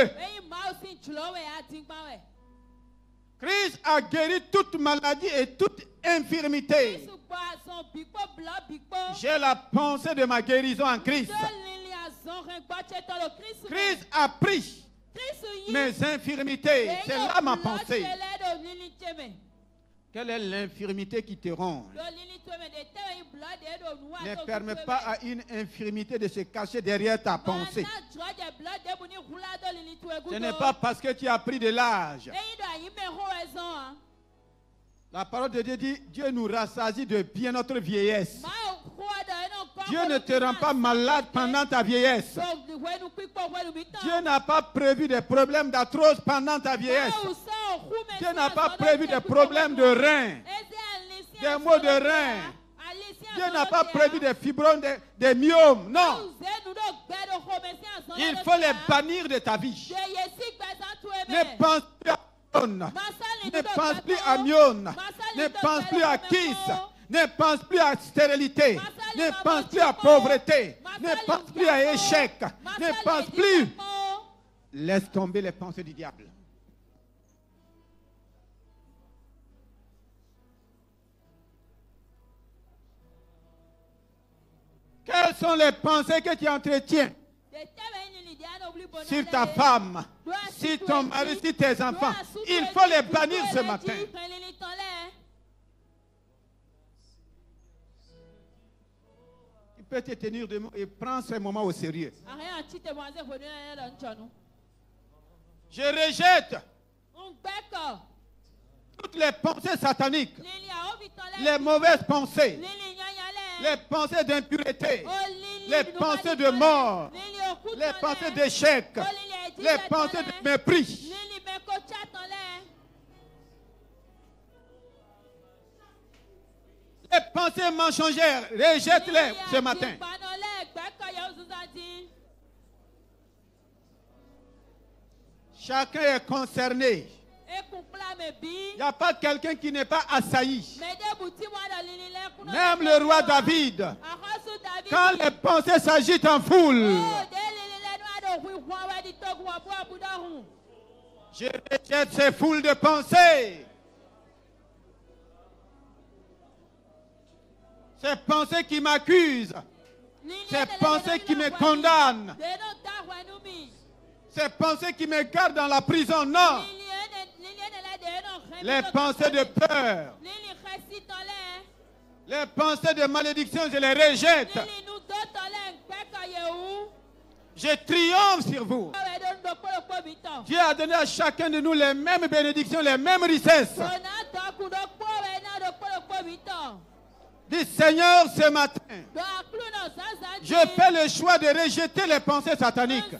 A: Christ a guéri toute maladie et toute infirmité. J'ai la pensée de ma guérison en Christ. Christ a pris mes infirmités. C'est là ma pensée. Quelle est l'infirmité qui te ronge? Ne permets pas à une infirmité de se cacher derrière ta pensée. Ce n'est pas parce que tu as pris de l'âge. La parole de Dieu dit, Dieu nous rassasie de bien notre vieillesse. Dieu ne te rend pas malade pendant ta vieillesse. Dieu n'a pas prévu des problèmes d'arthrose pendant ta vieillesse. Dieu n'a pas prévu des problèmes de reins, des maux de reins. Dieu n'a pas prévu des fibromes, des myomes. Non. Il faut les bannir de ta vie. Ne pense plus à Myone. Ne pense plus à Myone. Ne pense plus à Kiss. Ne pense plus à stérilité. Ne pense plus à pauvreté. Ne pense plus à échec. Ne pense plus. Laisse tomber les pensées du diable. Quelles sont les pensées que tu entretiens sur ta femme, sur ton mari, sur tes enfants? Il faut les bannir ce matin. Tu peux te tenir debout et prendre ce moment au sérieux. Je rejette toutes les pensées sataniques, les mauvaises pensées, les pensées d'impureté, les pensées de mort, les pensées d'échec, les pensées de mépris. Les pensées mensongères, rejette-les ce matin. Chacun est concerné. Il n'y a pas quelqu'un qui n'est pas assailli. Même le roi David, quand les pensées s'agitent en foule, je rejette ces foules de pensées. Ces pensées qui m'accusent, ces pensées qui me condamnent, ces pensées qui me gardent dans la prison, non. Les pensées de peur, les pensées de malédiction, je les rejette. Je triomphe sur vous. Dieu a donné à chacun de nous les mêmes bénédictions, les mêmes richesses. Dis Seigneur, ce matin, je fais le choix de rejeter les pensées sataniques.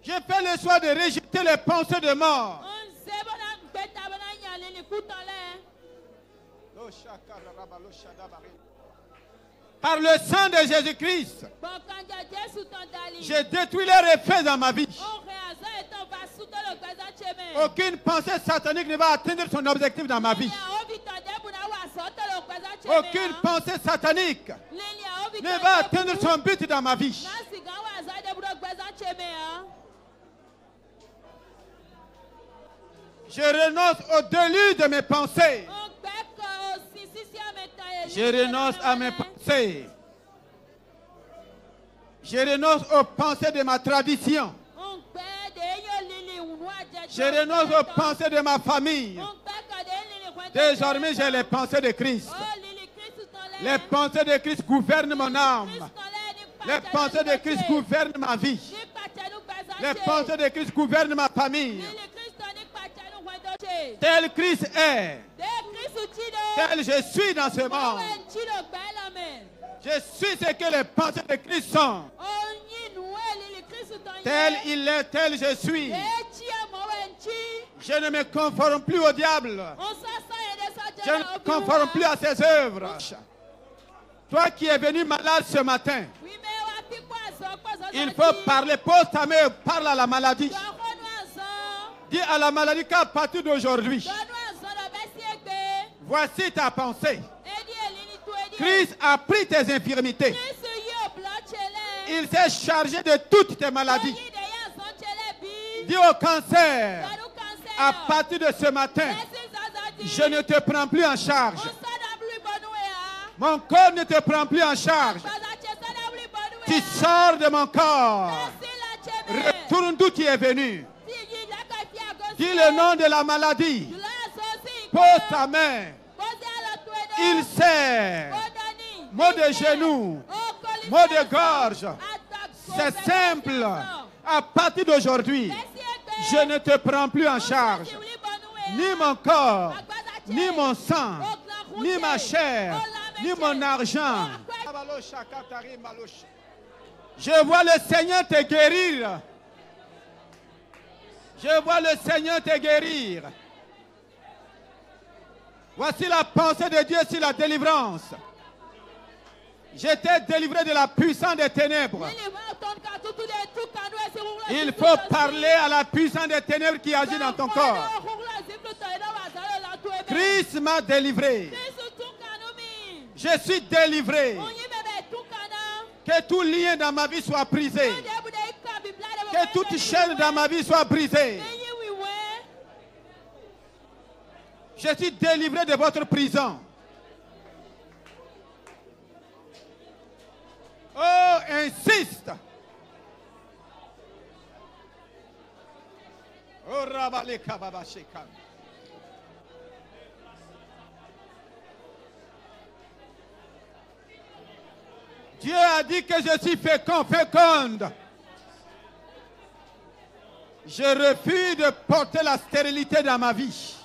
A: Je fais le choix de rejeter les pensées de mort. Par le sang de Jésus-Christ, je détruis les effets dans ma vie. Aucune pensée satanique ne va atteindre son objectif dans ma vie. Aucune pensée satanique ne va atteindre son but dans ma vie. Je renonce au déluge de mes pensées. Je renonce à mes pensées. Je renonce aux pensées de ma tradition. Je renonce aux pensées de ma famille. Désormais, j'ai les pensées de Christ. Les pensées de Christ gouvernent mon âme. Les pensées de Christ gouvernent ma vie. Les pensées de Christ gouvernent ma famille. Tel Christ est, tel je suis dans ce monde. Je suis ce que les pensées de Christ sont. Tel il est, tel je suis. Je ne me conforme plus au diable. Je ne me conforme plus à ses œuvres. Toi qui es venu malade ce matin, il faut parler, pose ta main, parle à la maladie. Dis à la maladie qu'à partir d'aujourd'hui, voici ta pensée. Christ a pris tes infirmités. Il s'est chargé de toutes tes maladies. Dis au cancer, à partir de ce matin, je ne te prends plus en charge. Mon corps ne te prend plus en charge. Tu sors de mon corps. Retourne d'où tu es venu. Dis le nom de la maladie. Pose ta main. Il sert. Mot de genou. Mot de gorge. C'est simple. À partir d'aujourd'hui, je ne te prends plus en charge. Ni mon corps, ni mon sang, ni ma chair, ni mon argent. Je vois le Seigneur te guérir. Je vois le Seigneur te guérir. Voici la pensée de Dieu sur la délivrance. J'étais délivré de la puissance des ténèbres. Il faut parler à la puissance des ténèbres qui agit dans ton corps. Christ m'a délivré. Je suis délivré. Que tout lien dans ma vie soit brisé. Que toute chaîne dans ma vie soit brisée. Je suis délivré de votre prison. Oh, insiste. Oh, rabale kababa shekan. Dieu a dit que je suis féconde. Je refuse de porter la stérilité dans ma vie.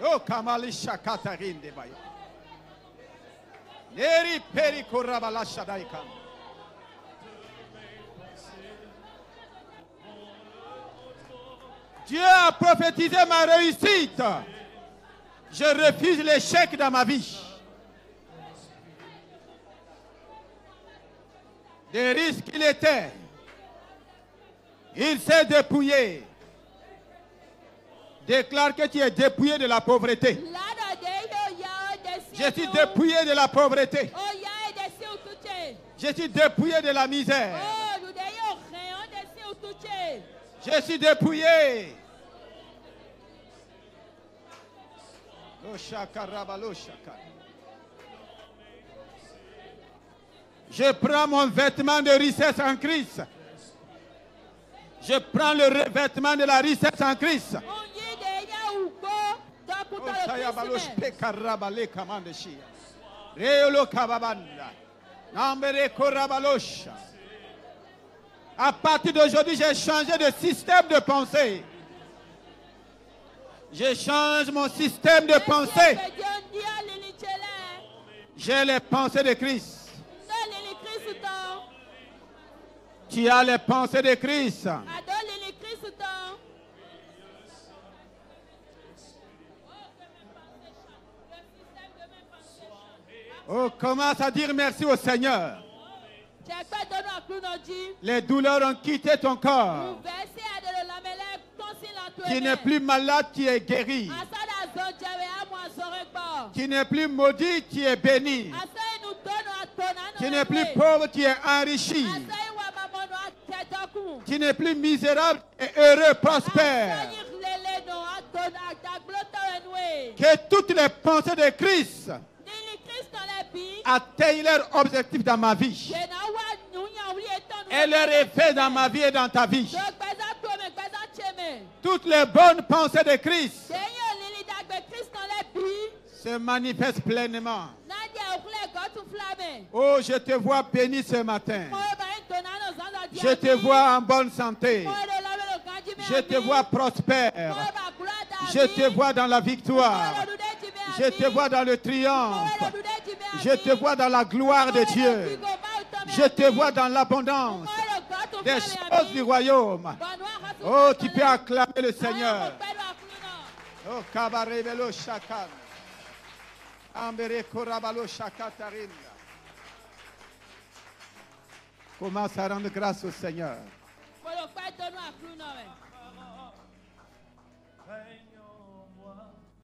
A: Oh, kamali shakatarin de baya. Neri peri korabala shadaika. Dieu a prophétisé ma réussite. Je refuse l'échec dans ma vie. Des risques qu'il était, il s'est dépouillé. Déclare que tu es dépouillé de la pauvreté. Je suis dépouillé de la pauvreté. Je suis dépouillé de la misère. Je suis dépouillé. Je prends mon vêtement de richesse en Christ. Je prends le vêtement de la richesse en Christ. À partir d'aujourd'hui, j'ai changé de système de pensée. Je change mon système de pensée. J'ai les pensées de Christ. Tu as les pensées de Christ. Oh, commence à dire merci au Seigneur. Les douleurs ont quitté ton corps. Tu n'es plus malade, tu es guéri. Tu n'es plus maudit, tu es béni. Tu n'es plus pauvre, tu es enrichi. Tu n'es plus misérable et heureux, prospère. Que toutes les pensées de Christ atteignent leur objectif dans ma vie. Et leur effet dans ma vie et dans ta vie. Toutes les bonnes pensées de Christ se manifestent pleinement. Oh, je te vois béni ce matin. Je te vois en bonne santé. Je te vois prospère. Je te vois dans la victoire. Je te vois dans le triomphe. Je te vois dans la gloire de Dieu. Je te vois dans l'abondance des choses du royaume. Oh, tu peux acclamer le Seigneur. Oh, kabarebelo shakan. Ambere korabalo shakatarinda. Commence à rendre grâce au Seigneur.